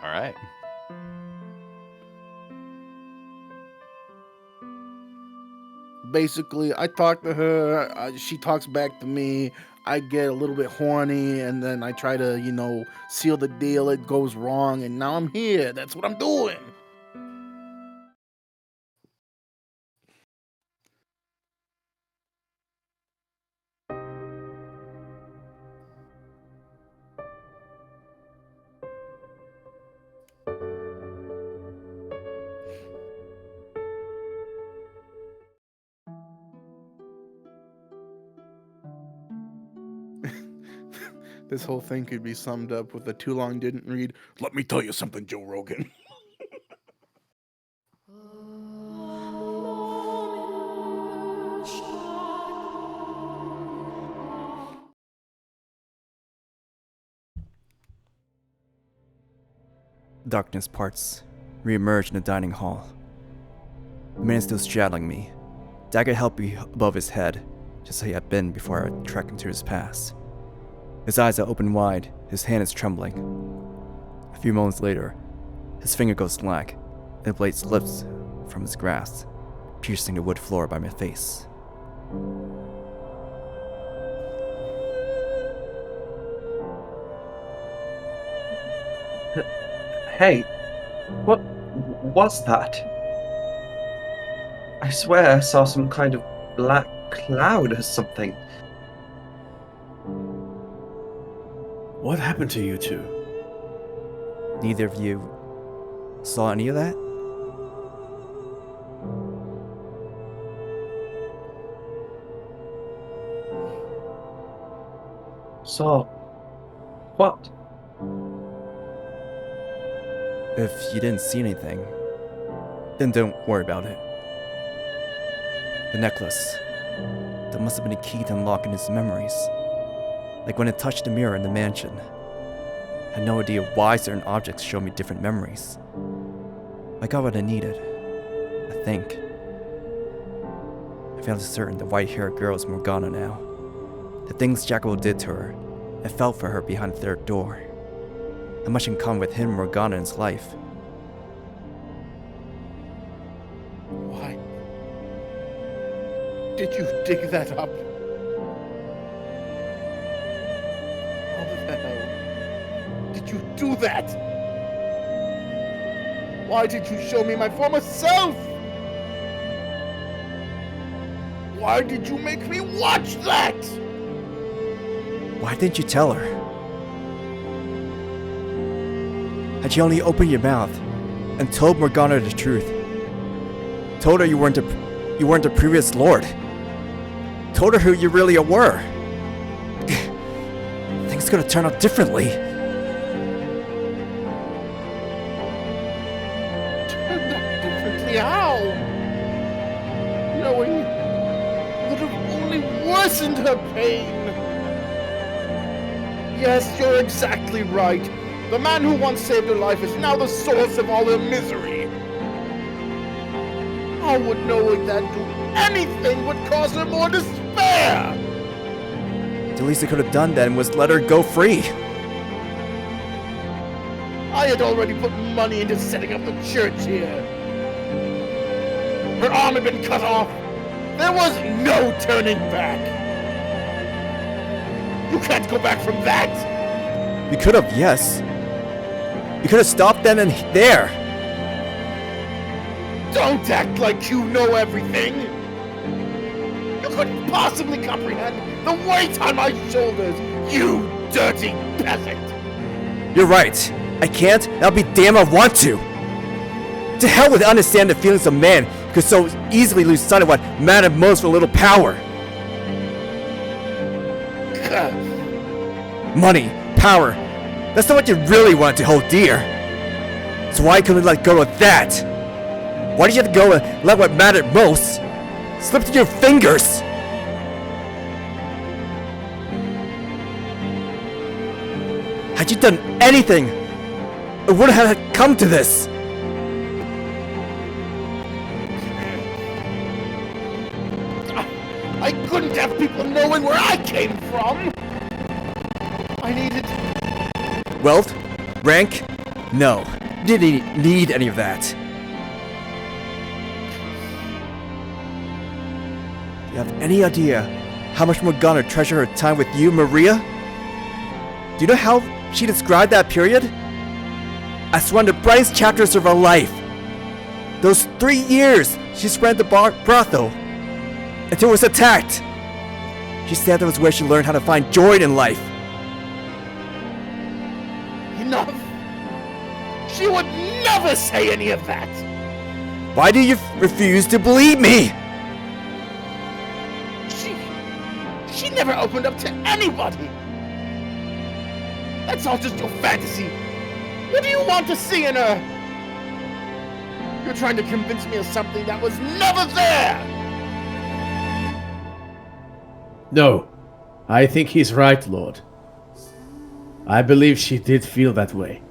I: All right.
G: Basically, I talk to her. She talks back to me. I get a little bit horny, and then I try to, seal the deal. It goes wrong, and now I'm here. That's what I'm doing. This whole thing could be summed up with a too long didn't read. Let me tell you something, Joe Rogan.
A: Darkness parts. Re-emerge in the dining hall. The man is still straddling me. Dagger held me above his head, just as he had been before I trekked into his past. His eyes are open wide, his hand is trembling. A few moments later, his finger goes slack, and the blade slips from his grasp, piercing the wood floor by my face.
H: Hey, what was that? I swear I saw some kind of black cloud or something.
D: What happened to you two?
A: Neither of you saw any of that?
H: Saw What?
A: If you didn't see anything, then don't worry about it. The necklace. That must have been a key to unlocking his memories. Like when it touched the mirror in the mansion. I had no idea why certain objects showed me different memories. I got what I needed. I think. I feel certain the white-haired girl is Morgana now. The things Jacopo did to her, I felt for her behind the third door. How much in common with him and Morgana in his life.
G: Why did you dig that up? How the hell did you do that? Why did you show me my former self? Why did you make me watch that?
A: Why didn't you tell her? Had you only opened your mouth and told Morgana the truth, told her you weren't the previous lord, told her who you really were, things could have turned out differently.
G: Turned out differently? How? Knowing would have only worsened her pain. Yes, you're exactly right. The man who once saved her life is now the source of all her misery. How would knowing that do anything would cause her more despair?
A: The least I could have done then was let her go free.
G: I had already put money into setting up the church here. Her arm had been cut off. There was no turning back. You can't go back from that.
A: We could have, yes. We could have stopped then and there.
G: Don't act like you know everything. You couldn't possibly comprehend the weight on my shoulders, you dirty peasant.
A: You're right. I can't, and I'll be damned I want to. To hell with understanding the feelings of man who could so easily lose sight of what mattered most for a little power. Money, power. That's not what you really want to hold dear. So why couldn't we let go of that? Why did you have to go and let what mattered most slip through your fingers? Had you done anything, it wouldn't have come to this.
G: I couldn't have people knowing where I came from. I needed
A: Wealth? Rank? No. Didn't need any of that. Do you have any idea how much Morgana treasured her time with you, Maria? Do you know how she described that period? As one of the brightest chapters of her life. Those 3 years she spent at the brothel until it was attacked. She said that was where she learned how to find joy in life.
G: enough. She would never say any of that.
A: Why do you refuse to believe me?
G: She never opened up to anybody. That's all just your fantasy. What do you want to see in her? You're trying to convince me of something that was never there!
D: No, I think he's right, Lord. I believe she did feel that way.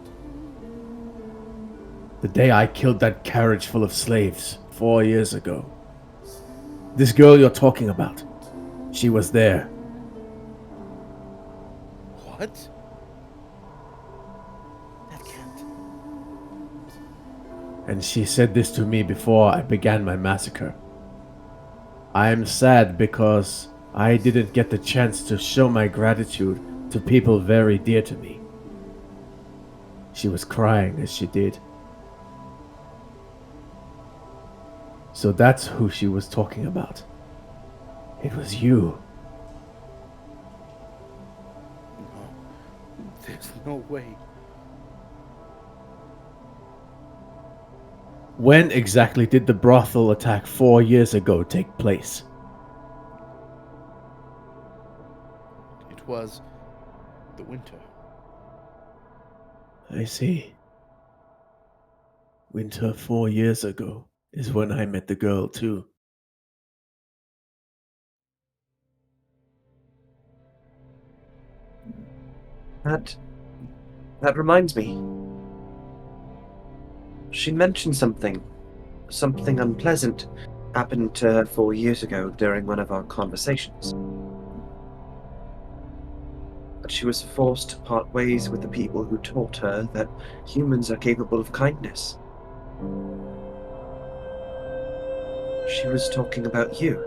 D: The day I killed that carriage full of slaves 4 years ago. This girl you're talking about, she was there.
G: What? That can't...
D: And she said this to me before I began my massacre. I am sad because I didn't get the chance to show my gratitude to people very dear to me. She was crying as she did. So that's who she was talking about. It was you.
G: No, there's no way.
D: When exactly did the brothel attack 4 years ago take place?
G: It was the winter.
D: I see. Winter 4 years ago is when I met the girl, too.
H: That reminds me. She mentioned something unpleasant happened to her 4 years ago during one of our conversations. That she was forced to part ways with the people who taught her that humans are capable of kindness. She was talking about you.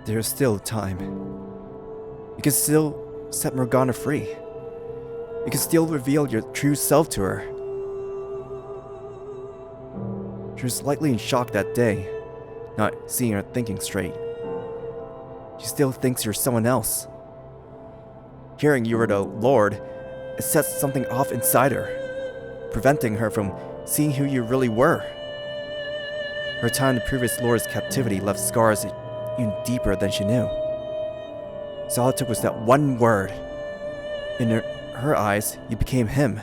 A: There's still time. You can still set Morgana free. You can still reveal your true self to her. She was slightly in shock that day, not seeing her thinking straight. She still thinks you're someone else. Hearing you were the Lord, it sets something off inside her, preventing her from seeing who you really were. Her time in the previous Lord's captivity left scars even deeper than she knew. So all it took was that one word. In her eyes, you became him.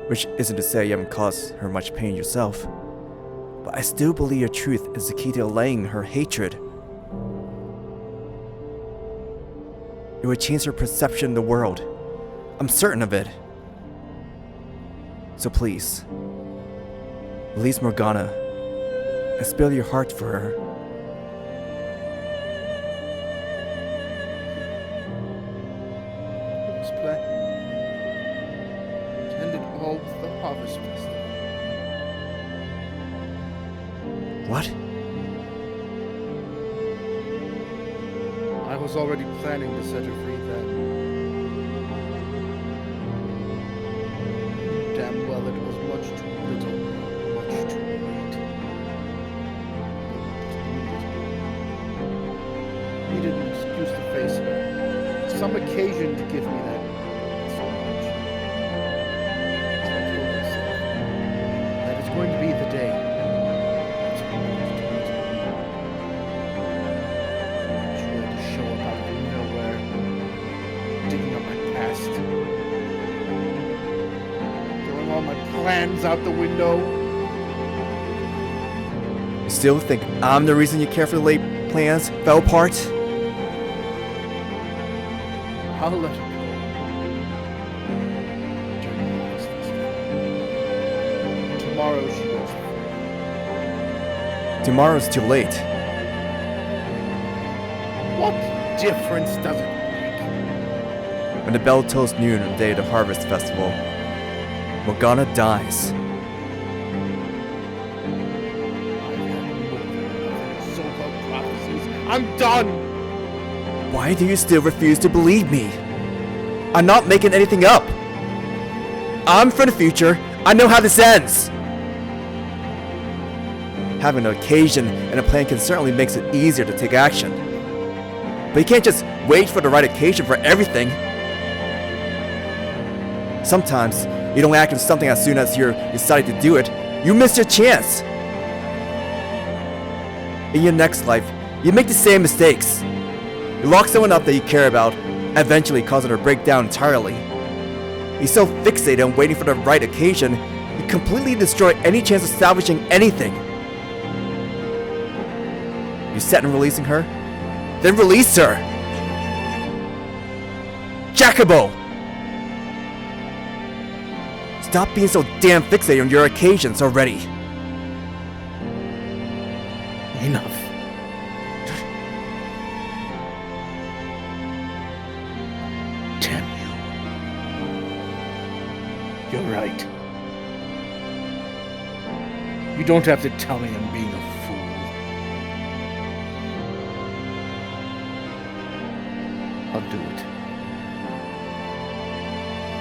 A: Which isn't to say you haven't caused her much pain yourself, but I still believe your truth is the key to allaying her hatred. It would change her perception of the world. I'm certain of it. So please, release Morgana and spill your heart for her.
G: It was planned. Ended all with the Harvest Festival.
A: What?
G: I was already planning to set her free then. Damn well it was much too little, much too late. Needed an excuse to face her. Some occasion to give me that so much. So I told myself that it's going to be the day. It's going to She wanted to show up out of nowhere, digging up my past, throwing all my plans out the window.
A: You still think I'm the reason you carefully laid plans fell apart?
G: I'll let her go. During the Harvest Festival. Tomorrow she goes free.
A: Tomorrow's too late.
G: What difference does it make?
A: When the bell tolls noon on the day of the Harvest Festival, Morgana dies.
G: I've had more than enough so-called prophecies. I'm done!
A: Why do you still refuse to believe me? I'm not making anything up. I'm from the future. I know how this ends. Having an occasion and a plan can certainly makes it easier to take action. But you can't just wait for the right occasion for everything. Sometimes you don't act on something as soon as you're decided to do it. You miss your chance. In your next life, you make the same mistakes. You lock someone up that you care about, eventually causing her to break down entirely. You're so fixated on waiting for the right occasion, you completely destroy any chance of salvaging anything. You set on releasing her? Then release her! Jacopo! Stop being so damn fixated on your occasions already.
G: Enough. Damn you. You're right. You don't have to tell me I'm being a fool. I'll do it.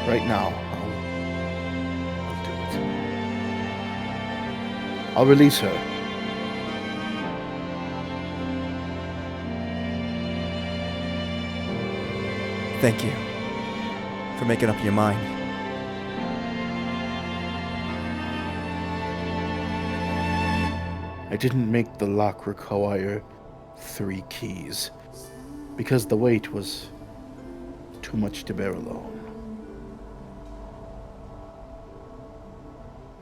G: Right now, I'll do it. I'll release her.
A: Thank you for making up your mind.
G: I didn't make the lock require 3 keys, because the weight was too much to bear alone.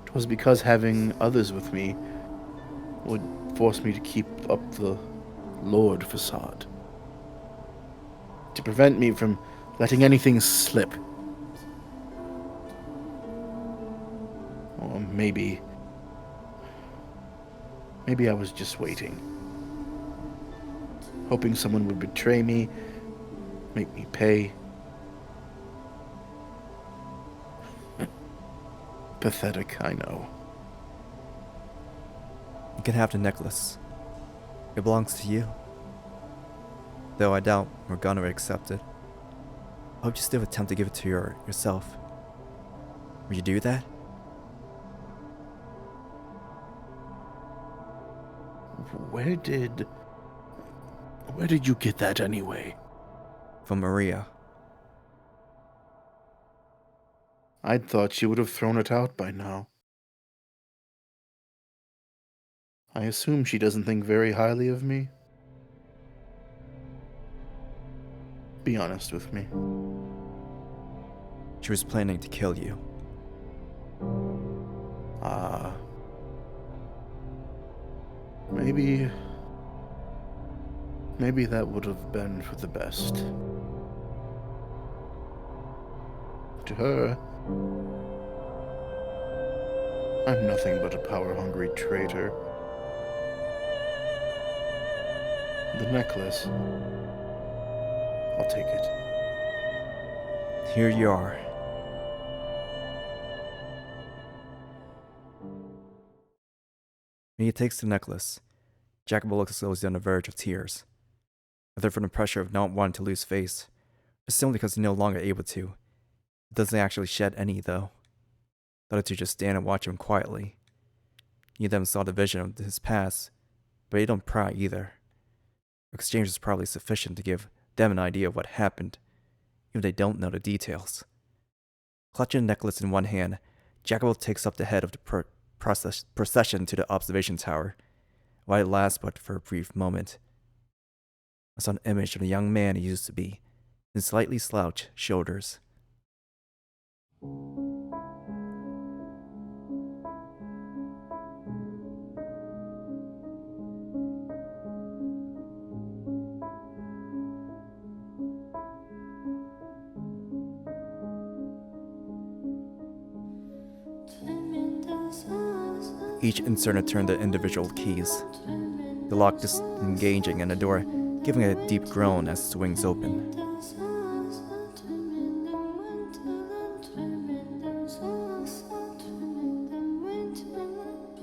G: It was because having others with me would force me to keep up the Lord facade, to prevent me from letting anything slip. Or maybe I was just waiting, hoping someone would betray me, make me pay. Pathetic, I know.
A: You can have the necklace. It belongs to you. Though I doubt Morgana would accept it. I hope you still attempt to give it to yourself. Would you do that?
G: Where did you get that anyway?
A: From Maria.
G: I'd thought she would have thrown it out by now. I assume she doesn't think very highly of me. Be honest with me.
A: She was planning to kill you.
G: Maybe that would have been for the best. To her, I'm nothing but a power-hungry traitor. The necklace, I'll take it.
A: Here you are. When he takes the necklace, Jacopo looks as though he's on the verge of tears. Whether from the pressure of not wanting to lose face, or simply because he's no longer able to. It doesn't actually shed any, though. The other two just stand and watch him quietly. Neither of them saw the vision of his past, but they don't pry either. The exchange is probably sufficient to give them an idea of what happened, even if they don't know the details. Clutching the necklace in one hand, Jacopo takes up the head of the procession to the observation tower. While it lasts but for a brief moment, I saw an image of the young man he used to be, his slightly slouched shoulders. Each inserter turned the individual keys, the lock disengaging and the door giving a deep groan as it swings open.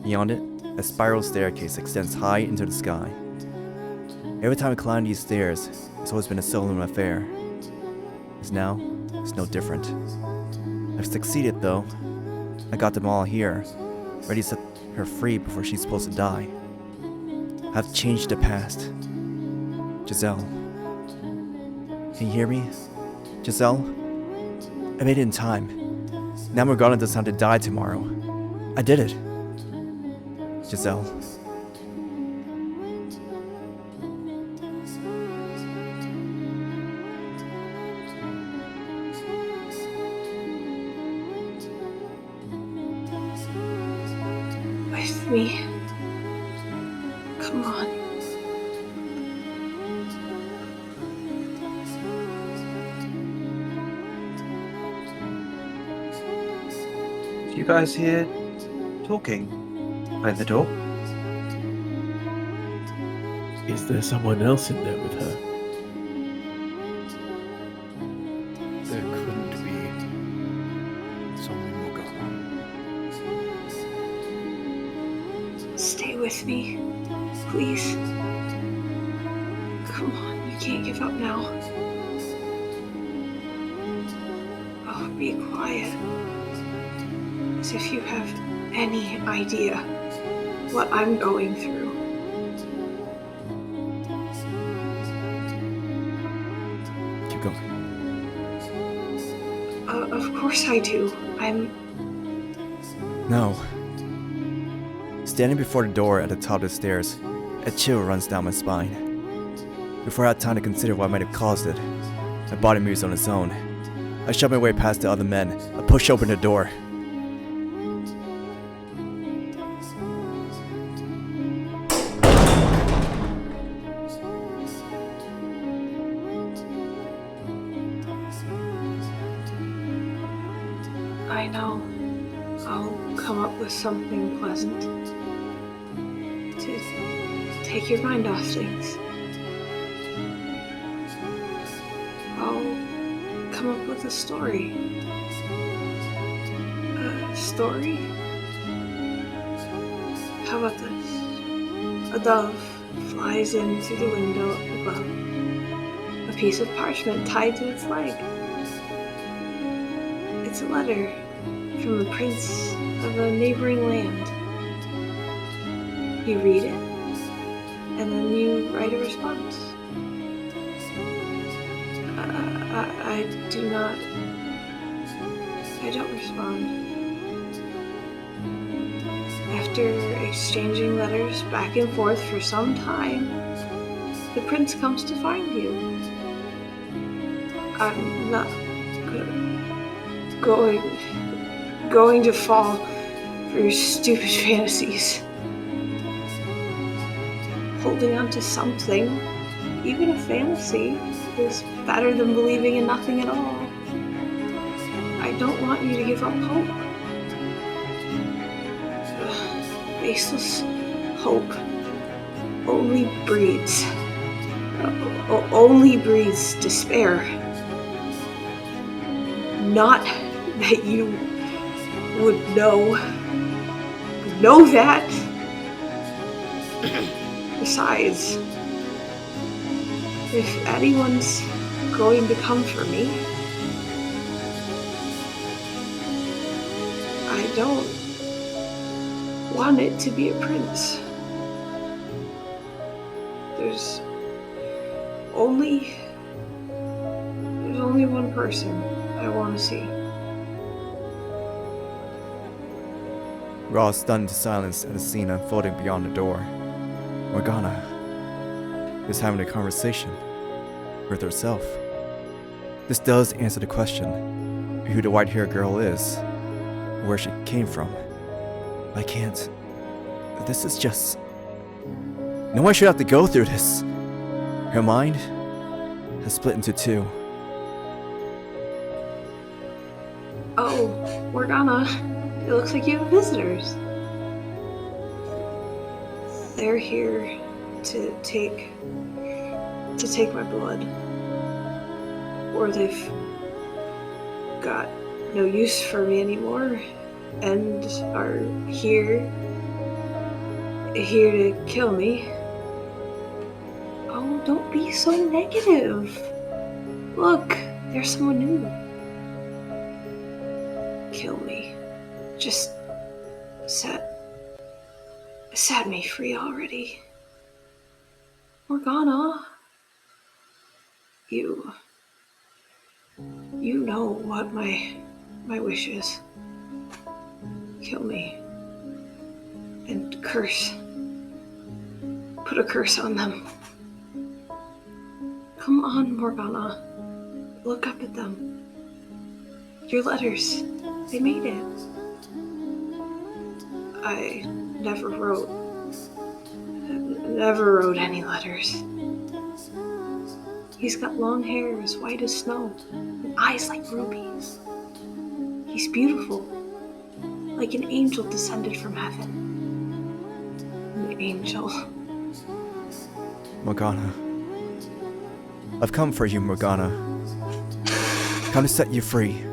A: Beyond it, a spiral staircase extends high into the sky. Every time I climb these stairs, it's always been a solo affair. As now, it's no different. I've succeeded though. I got them all here, ready to set her free before she's supposed to die. I've changed the past. Giselle. Can you hear me? Giselle? I made it in time. Now Morgana doesn't have to die tomorrow. I did it. Giselle.
C: With me. Come on.
H: Do you guys hear talking behind the door?
D: Is there someone else in there with her?
G: There couldn't be. It's only Morgana.
C: Stay with me, please. Come on, you can't give up now. Oh, be quiet. As if you have any idea what I'm going through.
A: Keep going.
C: Of course I do.
A: No. Standing before the door at the top of the stairs, a chill runs down my spine. Before I had time to consider what might have caused it, my body moves on its own. I shove my way past the other men and push open the door.
C: I know I'll come up with something pleasant to take your mind off things. I'll come up with a story. A story? How about this? A dove flies in through the window above, a piece of parchment tied to its leg. It's a letter from the prince of a neighboring land. You read it, and then you write a response. I don't respond. After exchanging letters back and forth for some time, the prince comes to find you. I'm not going to fall for your stupid fantasies. Holding on to something, even a fantasy, is better than believing in nothing at all. I don't want you to give up hope. Baseless hope only breeds despair. Not that you would know that. Besides, if anyone's going to come for me, I don't want it to be a prince. There's only one person I want to see.
A: We're all stunned to silence at the scene unfolding beyond the door. Morgana is having a conversation with herself. This does answer the question who the white-haired girl is, or where she came from. I can't. This is just... No one should have to go through this. Her mind has split into two.
C: Oh, Morgana, it looks like you have visitors. They're here to take my blood. Or they've got no use for me anymore and are here to kill me. Oh, don't be so negative. Look, there's someone new. Kill me. Just set me free already. Morgana, you know what my wish is. Kill me. And curse. Put a curse on them. Come on, Morgana. Look up at them. Your letters. They made it. I never wrote any letters. He's got long hair as white as snow, and eyes like rubies. He's beautiful, like an angel descended from heaven. An angel.
A: Morgana. I've come for you, Morgana. Come to set you free.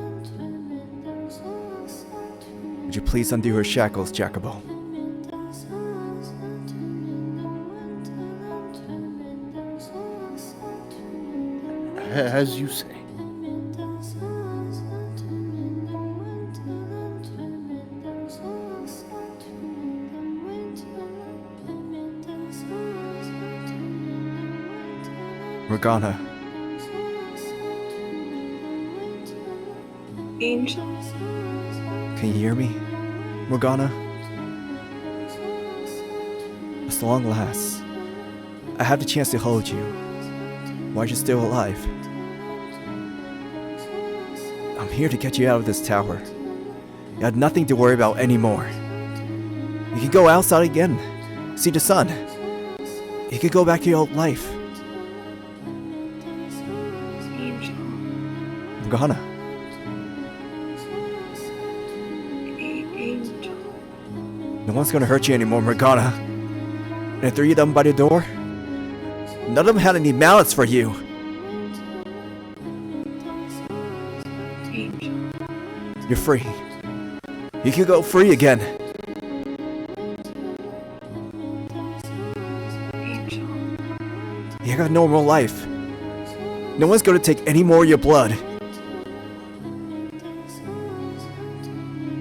A: Would you please undo her shackles, Jacopo?
G: As you say.
A: Morgana.
C: Angel?
A: Can you hear me, Morgana? At long last, I have the chance to hold you while you're still alive. I'm here to get you out of this tower. You have nothing to worry about anymore. You can go outside again, see the sun. You can go back to your old life.
C: Angel.
A: Morgana,
C: Angel.
A: no one's gonna hurt you anymore, Morgana. And the three of them by the door, none of them had any malice for you.
C: Angel.
A: You're free. You can go free again.
C: Angel.
A: You got a normal life. No one's gonna take any more of your blood.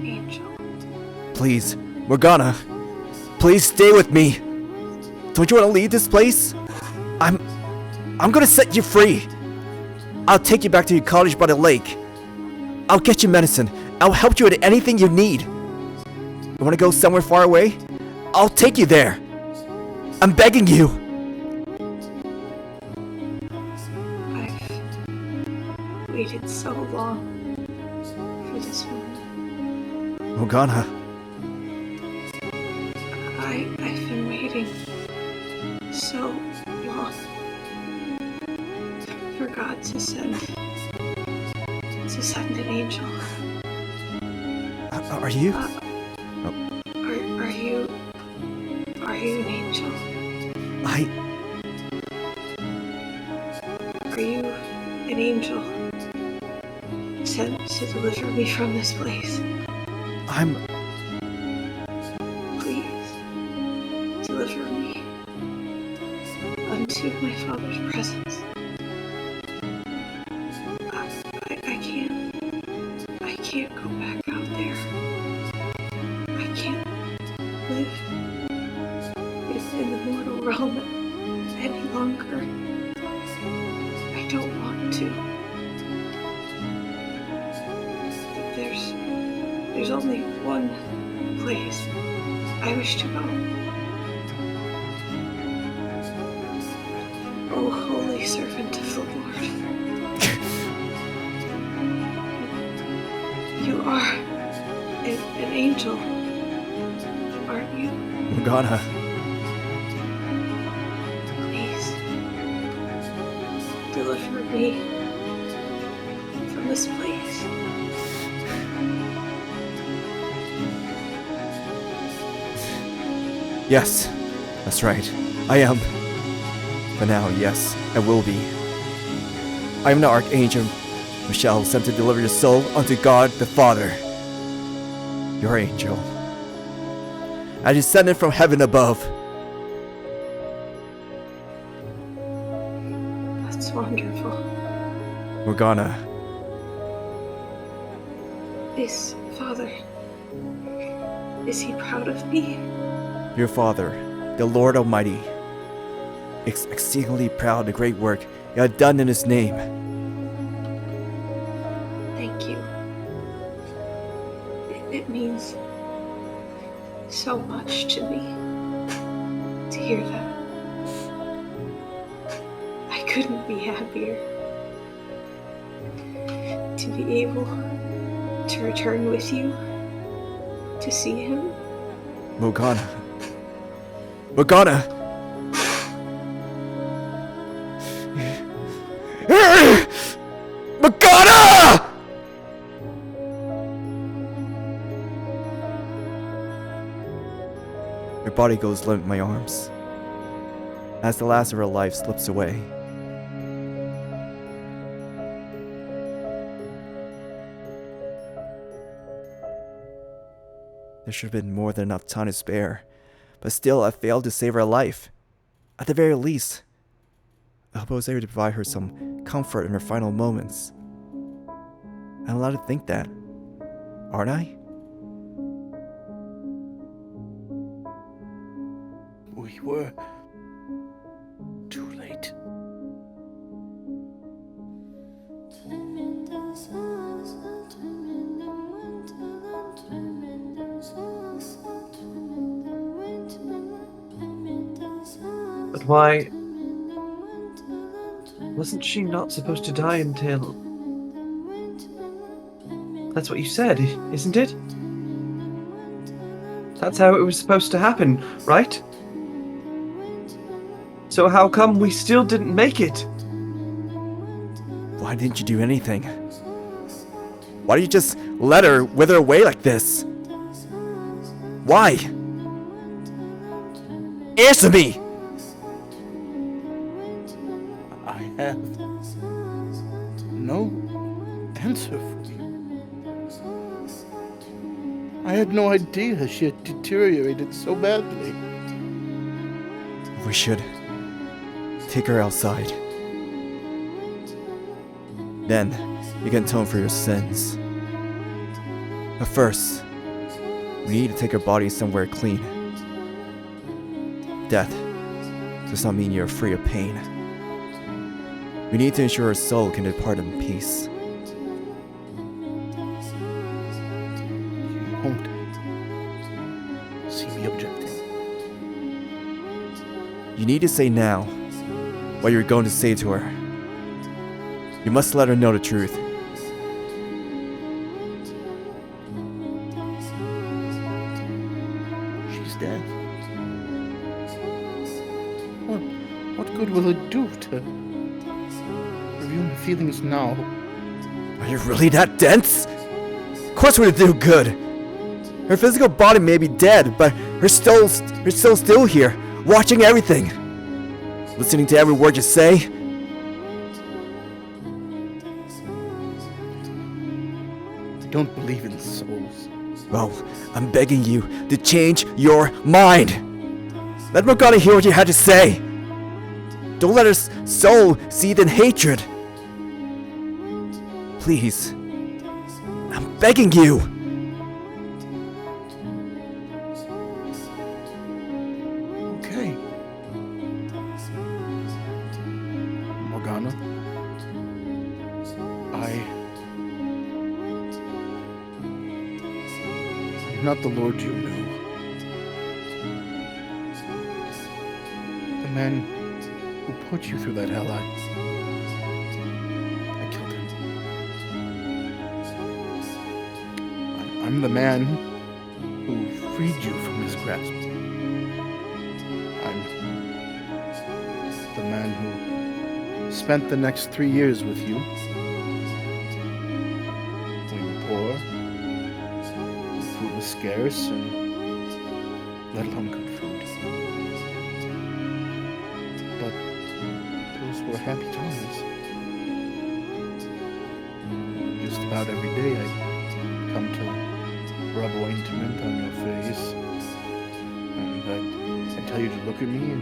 C: Angel.
A: Please, Morgana, please stay with me. Don't you want to leave this place? I'm gonna set you free. I'll take you back to your cottage by the lake. I'll get you medicine. I'll help you with anything you need. You wanna go somewhere far away? I'll take you there. I'm begging you.
C: I've waited so long for this moment.
A: Morgana,
C: I've been waiting so long for God to send an angel.
A: are you?
C: Are you an angel? Are you an angel sent to deliver me from this place? Please, deliver me unto my Father's presence. I can't go back out there. I can't live in the mortal realm any longer. I don't want to. There's only one place I wish to go. O holy servant of the Lord. You are an angel, aren't you?
A: Morgana,
C: Please, deliver me from this place.
A: yes, that's right. I am. For now, yes, I will be. I am the Archangel Michelle, sent to deliver your soul unto God the Father, your angel. I descended from heaven above.
C: That's wonderful.
A: Morgana,
C: Is Father, is he proud of me?
A: your Father, the Lord Almighty, is exceedingly proud of the great work you have done in His name.
C: Thank you. It means so much to me to hear that. I couldn't be happier to be able to return with you, to see him.
A: Morgana. Morgana! Morgana! Her body goes limp in my arms as the last of her life slips away. There should have been more than enough time to spare, but still I failed to save her life. At the very least, I hope I was able to provide her some comfort in her final moments. I'm allowed to think that, aren't I?
G: We were too late.
H: why... Wasn't she not supposed to die until... That's what you said, isn't it? That's how it was supposed to happen, right? So how come we still didn't make it?
A: Why didn't you do anything? Why do you just let her wither away like this? Why? Answer me!
G: I have no answer for you. I had no idea she had deteriorated so badly.
A: We should take her outside. Then you can atone for your sins. But first, we need to take her body somewhere clean. Death does not mean you're free of pain. We need to ensure her soul can depart in peace.
G: You won't see me objecting.
A: You need to say now what you're going to say to her. You must let her know the truth.
G: She's dead. What good will it do to reveal my feelings now?
A: Are you really that dense? Of course it would do good. Her physical body may be dead, but her soul's still here, watching everything. Listening to every word you say.
G: I don't believe in souls.
A: Well, I'm begging you to change your mind. Let Morgana hear what you had to say. Don't let her soul seethe in hatred. Please. I'm begging you.
G: Okay. Morgana. I'm not the Lord you know. The man who put you through that hell, I killed him. I'm the man who freed you from his grasp. I'm the man who spent the next 3 years with you. We were poor, food was scarce, and let alone good food. But those were happy times. Just about every day I come to rub ointment on your face, and I'd tell you to look at me, and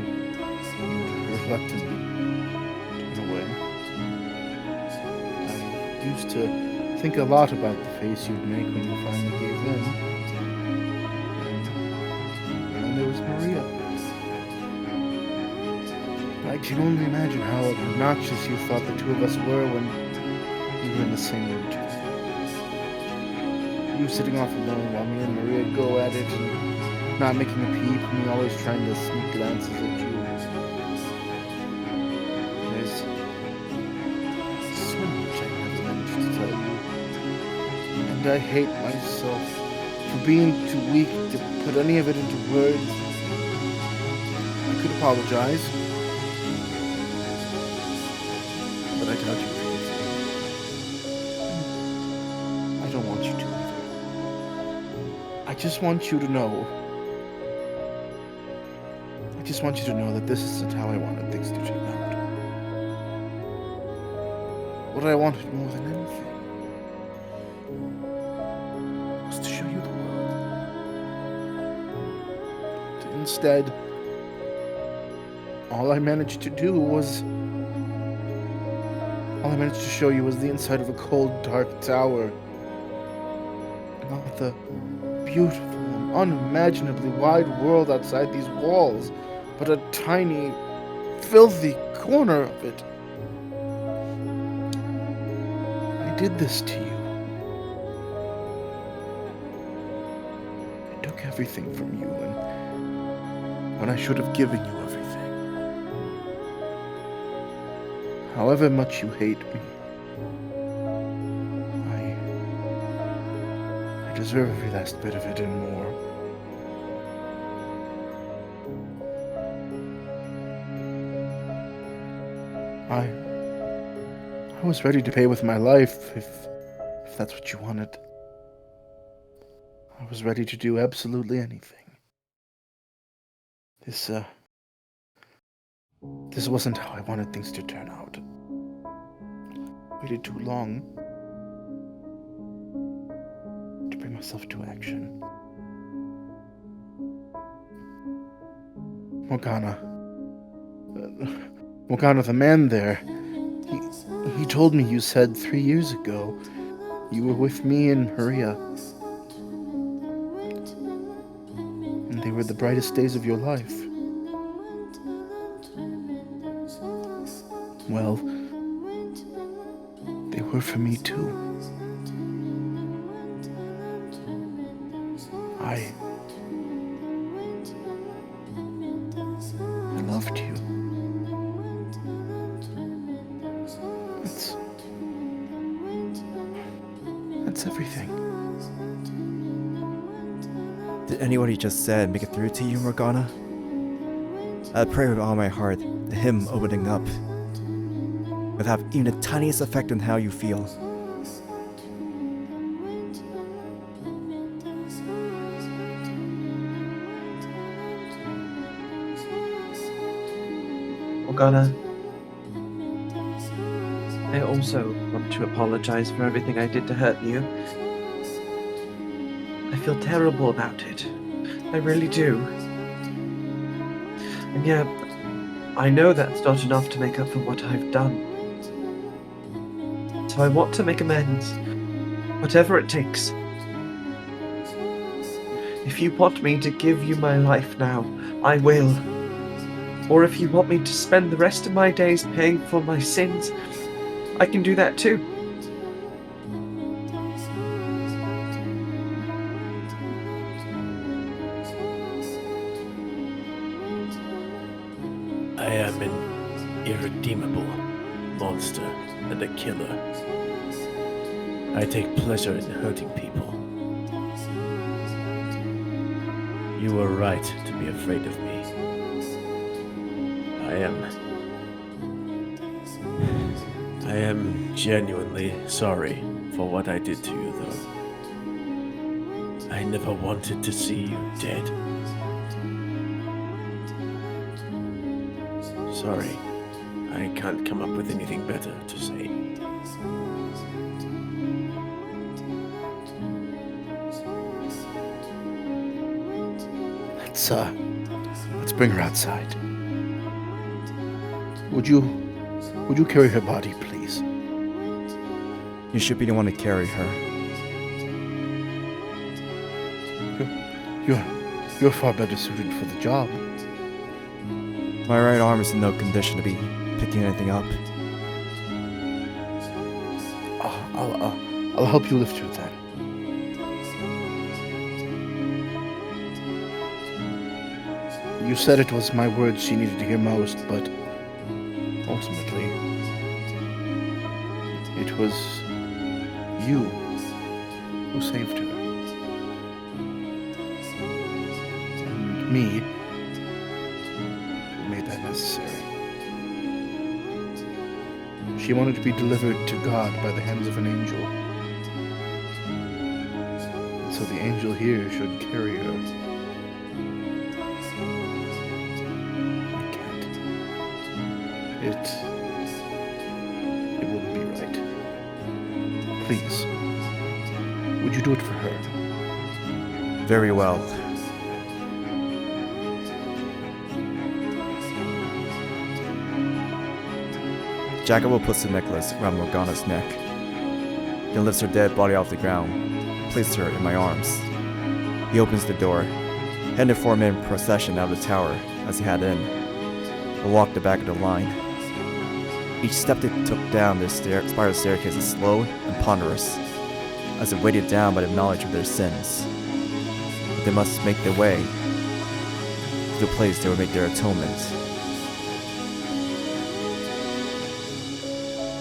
G: you'd reluctantly turn away. I used to think a lot about the face you'd make when you finally gave in. And then there was Maria. I can only imagine how obnoxious you thought the two of us were when we were in the same room together. You sitting off alone while me and Maria go at it and not making a peep, and me always trying to sneak glances at you. There's so much I never managed to tell you. And I hate myself for being too weak to put any of it into words. I could apologize, but I doubt you forgive me. I don't want you to either. I just want you to know. I just want you to know that this isn't how I wanted things to turn out. What I wanted more than anything was to show you the world. Instead, all I managed to show you was the inside of a cold, dark tower. Not the beautiful and unimaginably wide world outside these walls, but a tiny, filthy corner of it. I did this to you. I took everything from you when I should have given you everything. However much you hate me, I deserve every last bit of it and more. I was ready to pay with my life if that's what you wanted. I was ready to do absolutely anything. This wasn't how I wanted things to turn out. Waited too long to bring myself to action. Morgana. Morgana, the man there. He told me you said 3 years ago you were with me and Maria. And they were the brightest days of your life. Well, they were for me too. I loved you. That's everything.
A: Did anyone you just said make it through to you, Morgana? I pray with all my heart that him opening up would have even the tiniest effect on how you feel.
H: Morgana, I also want to apologize for everything I did to hurt you. I feel terrible about it. I really do. And yeah, I know that's not enough to make up for what I've done. So I want to make amends, whatever it takes. If you want me to give you my life now, I will. Or if you want me to spend the rest of my days paying for my sins, I can do that too.
D: I am an irredeemable monster and a killer. I take pleasure in hurting people. You were right to be afraid of me. I am genuinely sorry for what I did to you, though. I never wanted to see you dead. Sorry, I can't come up with anything better to say.
G: Let's bring her outside. Would you carry her body, please?
A: You should be the one to carry her.
G: You're far better suited for the job.
A: My right arm is in no condition to be picking anything up.
G: I'll help you lift her then. You said it was my words she needed to hear most, but ultimately, it was you who saved her. And me who made that necessary. She wanted to be delivered to God by the hands of an angel. And so the angel here should carry her. It wouldn't be right. Please, would you do it for her?
A: Very well. Jacopo puts the necklace around Morgana's neck, then lifts her dead body off the ground, and places her in my arms. He opens the door, heading to form in procession out of the tower as he had in, and walked the back of the line. Each step they took down this spiral staircase is slow and ponderous, as if weighted down by the knowledge of their sins. But they must make their way to the place they will make their atonement.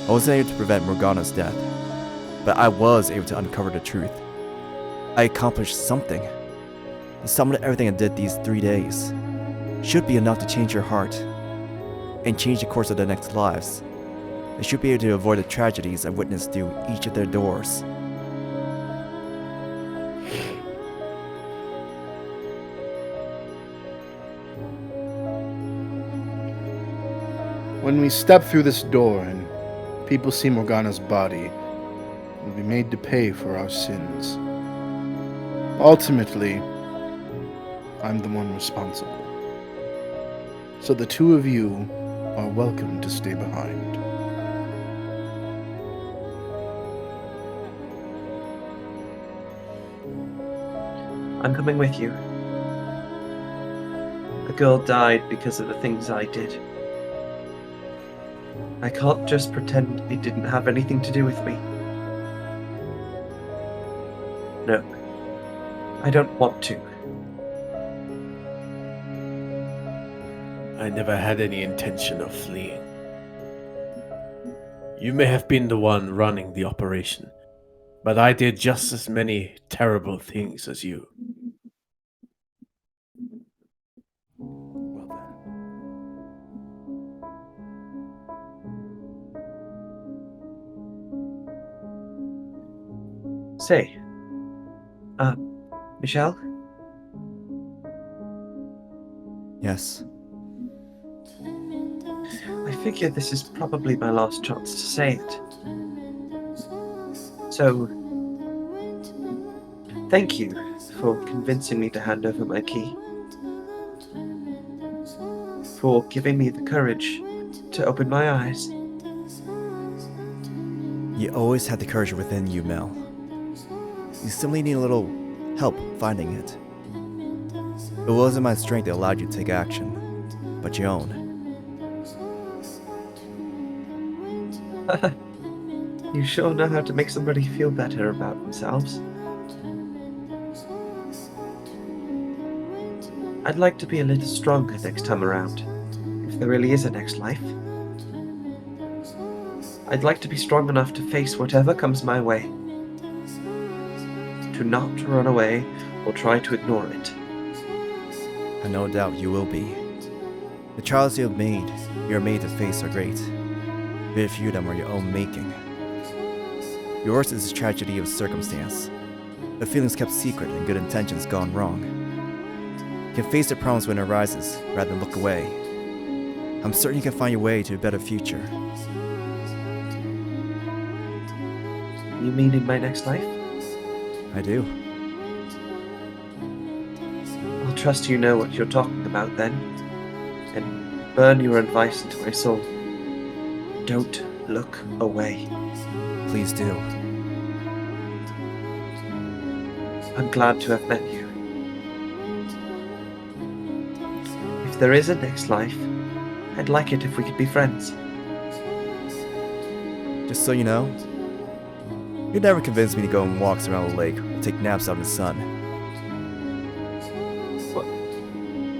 A: I wasn't able to prevent Morgana's death, but I was able to uncover the truth. I accomplished something. The sum of everything I did these 3 days should be enough to change your heart and change the course of their next lives. They should be able to avoid the tragedies I witnessed through each of their doors.
G: When we step through this door and people see Morgana's body, we'll be made to pay for our sins. Ultimately, I'm the one responsible. So the two of you are welcome to stay behind.
H: I'm coming with you. A girl died because of the things I did. I can't just pretend it didn't have anything to do with me. No, I don't want to.
D: I never had any intention of fleeing. You may have been the one running the operation, but I did just as many terrible things as you.
A: Well then.
H: Say, Michelle?
A: Yes.
H: I figure this is probably my last chance to say it. So, thank you for convincing me to hand over my key. For giving me the courage to open my eyes.
A: You always had the courage within you, Mell. You simply need a little help finding it. It wasn't my strength that allowed you to take action, but your own.
H: You sure know how to make somebody feel better about themselves. I'd like to be a little stronger next time around, if there really is a next life. I'd like to be strong enough to face whatever comes my way. To not run away or try to ignore it.
A: And no doubt you will be. The trials you're made to face are great. Very few of them are your own making. Yours is a tragedy of circumstance. The feelings kept secret and good intentions gone wrong. You can face the problems when it arises, rather than look away. I'm certain you can find your way to a better future.
H: You mean in my next life?
A: I do.
H: I'll trust you know what you're talking about then, and burn your advice into my soul. Don't look away.
A: Please do.
H: I'm glad to have met you. If there is a next life, I'd like it if we could be friends.
A: Just so you know, you'd never convince me to go on walks around the lake or take naps out in the sun.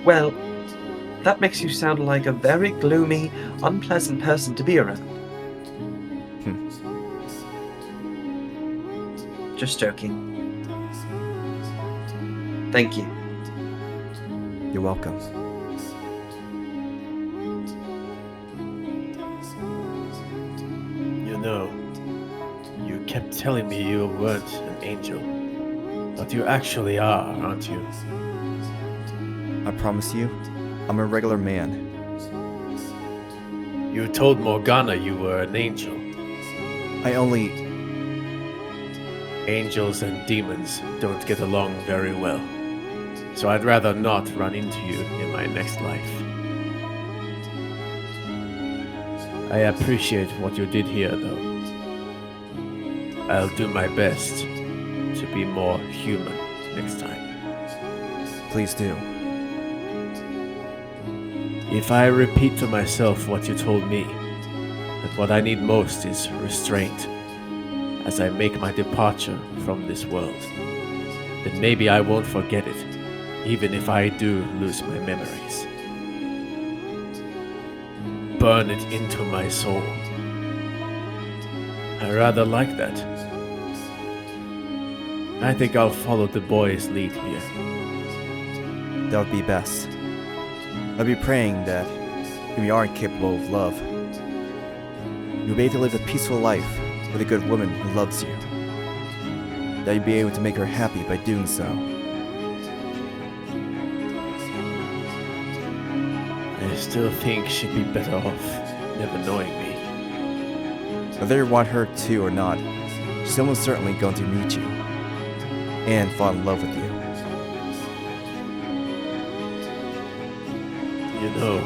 H: Well, that makes you sound like a very gloomy, unpleasant person to be around. Just joking. Thank you.
A: You're welcome.
D: You know, you kept telling me you weren't an angel, but you actually are, aren't you?
A: I promise you, I'm a regular man.
D: You told Morgana you were an angel. Angels and demons don't get along very well, so I'd rather not run into you in my next life. I appreciate what you did here, though. I'll do my best to be more human next time.
A: Please do.
D: If I repeat to myself what you told me, that what I need most is restraint, as I make my departure from this world, then maybe I won't forget it, even if I do lose my memories. Burn it into my soul. I rather like that. I think I'll follow the boy's lead here.
A: That would be best. I'd be praying that if you aren't capable of love, you'll be able to live a peaceful life with a good woman who loves you. That you'll be able to make her happy by doing so.
D: I still think she'd be better off never knowing me.
A: Whether you want her to or not, she's almost certainly going to meet you and fall in love with you.
D: You know,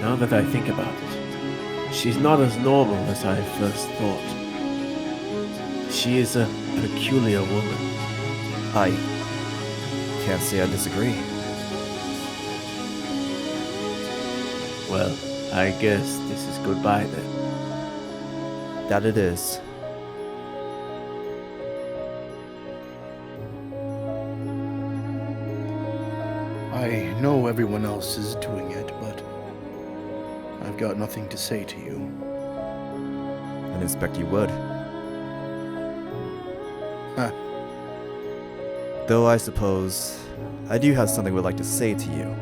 D: now that I think about it, she's not as normal as I first thought. She is a peculiar woman.
A: I can't say I disagree.
D: Well, I guess this is goodbye then.
A: That it is.
G: I know everyone else is doing it, but I've got nothing to say to you.
A: I didn't expect you would.
G: Huh.
A: Though I suppose I do have something I would like to say to you.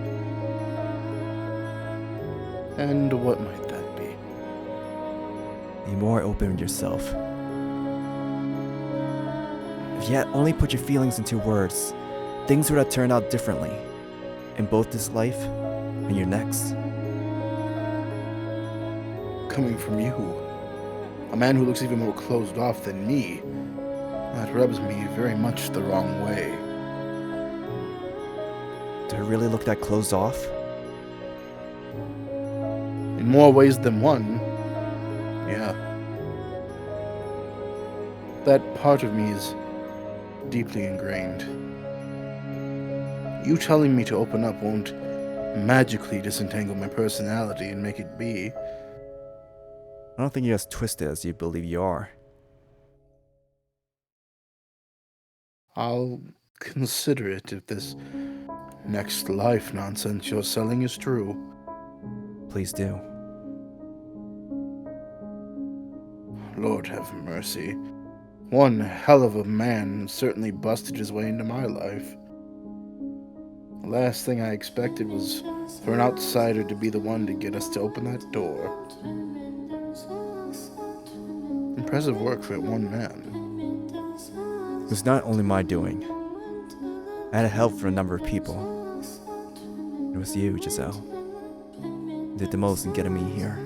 G: And what might that be?
A: Be more open with yourself. If you had only put your feelings into words, things would have turned out differently. In both this life and your next.
G: Coming from you, a man who looks even more closed off than me, that rubs me very much the wrong way.
A: Do I really look that closed off?
G: In more ways than one, yeah. That part of me is deeply ingrained. You telling me to open up won't magically disentangle my personality and make it be.
A: I don't think you're as twisted as you believe you are.
G: I'll consider it if this next life nonsense you're selling is true.
A: Please do.
G: Lord have mercy. One hell of a man certainly busted his way into my life. The last thing I expected was for an outsider to be the one to get us to open that door. Impressive work for one man.
A: It was not only my doing. I had help from a number of people. It was you, Giselle. You did the most in getting me here.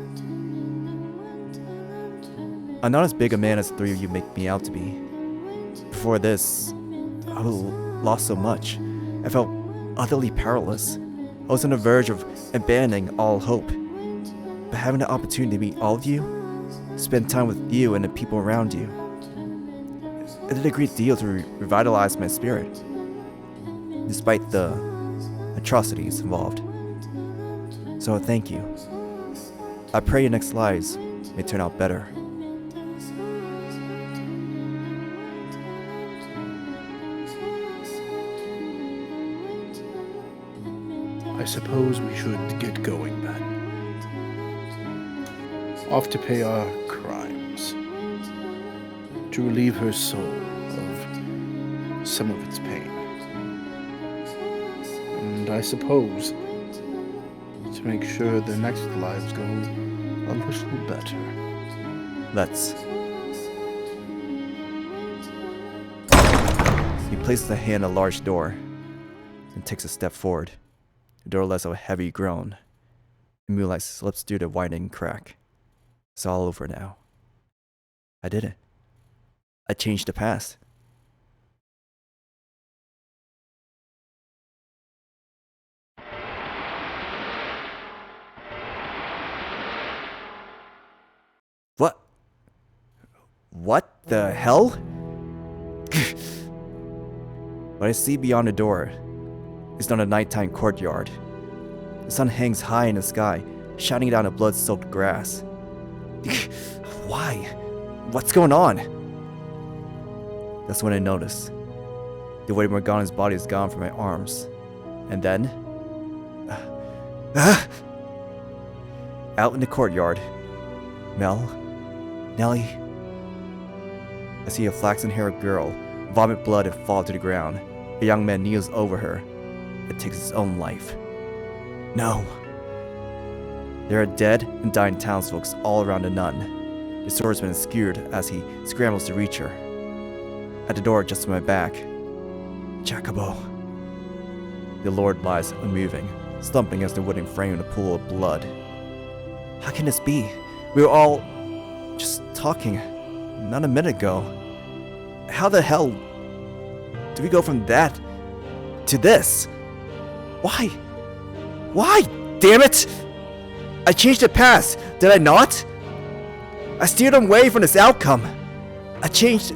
A: I'm not as big a man as the three of you make me out to be. Before this, I lost so much. I felt utterly powerless. I was on the verge of abandoning all hope. But having the opportunity to meet all of you, spend time with you and the people around you, it did a great deal to revitalize my spirit, despite the atrocities involved. So thank you. I pray your next lives may turn out better.
G: I suppose we should get going then. Off to pay our crimes. To relieve her soul of some of its pain. And I suppose to make sure their next lives go a little better.
A: Let's. He places a hand on a large door and takes a step forward. The door lets out a heavy groan. The moonlight slips through the widening crack. It's all over now. I did it. I changed the past. What the hell? What I see beyond the door is not a nighttime courtyard. The sun hangs high in the sky, shining down the blood-soaked grass. Why? What's going on? That's when I notice. The Fata Morgana's body is gone from my arms. And then... out in the courtyard, Mell, Nellie, see a flaxen-haired girl vomit blood and fall to the ground. A young man kneels over her and takes his own life. No. There are dead and dying townsfolk all around the nun. The swordsman is skewered as he scrambles to reach her. At the door just to my back, Jacopo. The Lord lies unmoving, slumping against the wooden frame in a pool of blood. How can this be? We were all just talking not a minute ago. How the hell do we go from that to this? Why? Why? Damn it! I changed the past, did I not? I steered away from this outcome. I changed.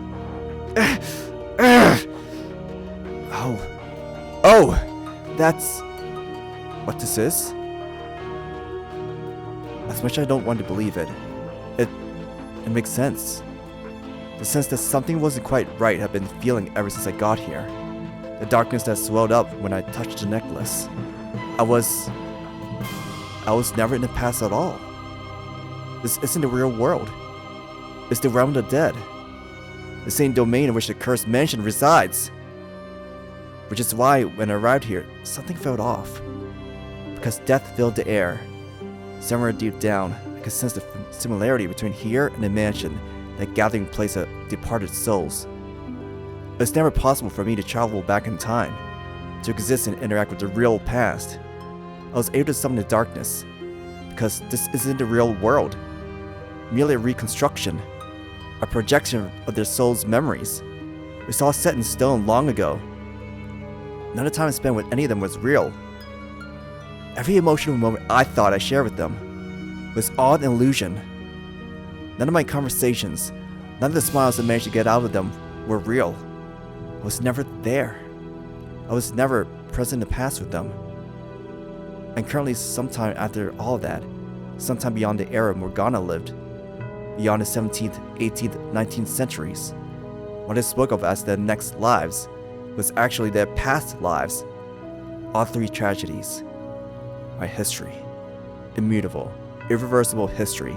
A: Oh, that's what this is? As much as I don't want to believe it, it makes sense. The sense that something wasn't quite right I've been feeling ever since I got here. The darkness that swelled up when I touched the necklace. I was never in the past at all. This isn't the real world. It's the realm of the dead. The same domain in which the cursed mansion resides. Which is why, when I arrived here, something felt off. Because death filled the air. Somewhere deep down, I could sense the similarity between here and the mansion, that gathering place of departed souls. It's never possible for me to travel back in time, to exist and interact with the real past. I was able to summon the darkness, because this isn't the real world. Merely a reconstruction, a projection of their souls' memories. It's all set in stone long ago. None of the time I spent with any of them was real. Every emotional moment I thought I shared with them was all an illusion. None of my conversations, none of the smiles I managed to get out of them were real. I was never there. I was never present in the past with them. And currently, sometime after all that, sometime beyond the era Morgana lived, beyond the 17th, 18th, 19th centuries, what I spoke of as their next lives was actually their past lives. All three tragedies. My history. Immutable, irreversible history.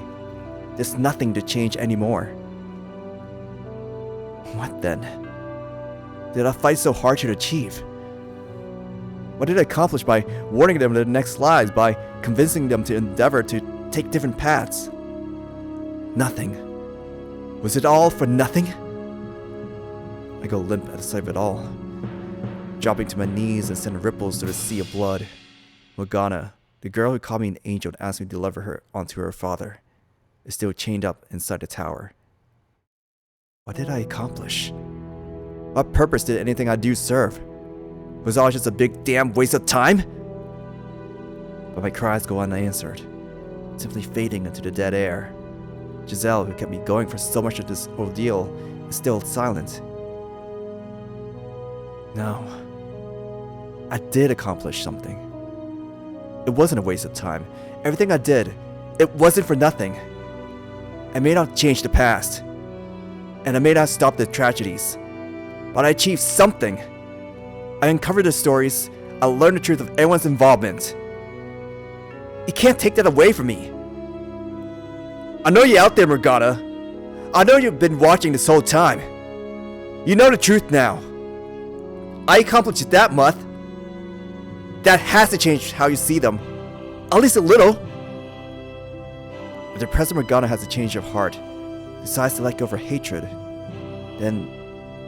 A: There's nothing to change anymore. What then? Did I fight so hard to achieve? What did I accomplish by warning them of their next lives, by convincing them to endeavor to take different paths? Nothing. Was it all for nothing? I go limp at the sight of it all, dropping to my knees and sending ripples through the sea of blood. Morgana, the girl who called me an angel and asked me to deliver her onto her father, is still chained up inside the tower. What did I accomplish? What purpose did anything I do serve? Was it all just a big damn waste of time? But my cries go unanswered, simply fading into the dead air. Giselle, who kept me going for so much of this ordeal, is still silent. No. I did accomplish something. It wasn't a waste of time. Everything I did, it wasn't for nothing. I may not change the past, and I may not stop the tragedies, but I achieved something. I uncovered the stories, I learned the truth of everyone's involvement. You can't take that away from me. I know you're out there, Morgana. I know you've been watching this whole time. You know the truth now. I accomplished that much. That has to change how you see them. At least a little. If the present Morgana has a change of heart, decides to let go of her hatred, then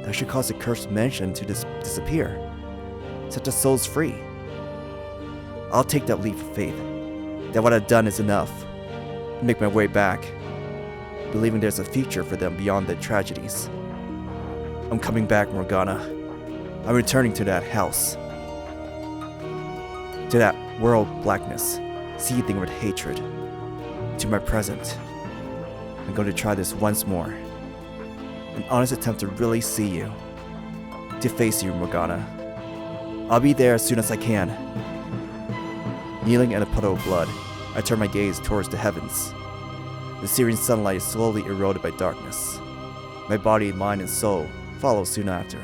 A: that should cause the cursed mansion to disappear. Set the souls free. I'll take that leap of faith, that what I've done is enough, and make my way back, believing there's a future for them beyond the tragedies. I'm coming back, Morgana. I'm returning to that house. To that world blackness, seething with hatred. To my present. I'm going to try this once more. An honest attempt to really see you. To face you, Morgana. I'll be there as soon as I can. Kneeling in a puddle of blood, I turn my gaze towards the heavens. The searing sunlight is slowly eroded by darkness. My body, mind, and soul follow soon after.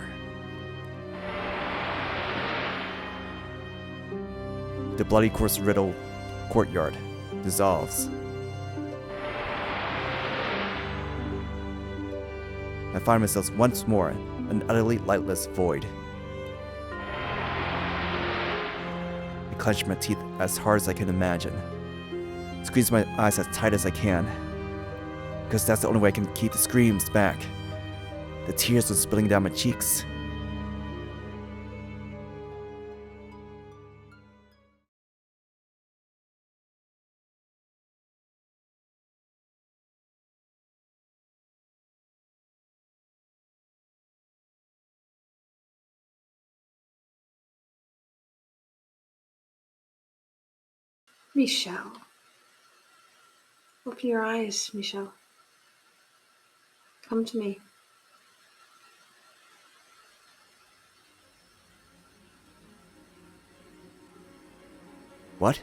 A: The bloody corpse-riddled courtyard dissolves. I find myself once more an utterly lightless void. I clench my teeth as hard as I can imagine, squeeze my eyes as tight as I can, because that's the only way I can keep the screams back. The tears are spilling down my cheeks.
C: Michelle. Open your eyes, Michelle. Come to me.
A: What?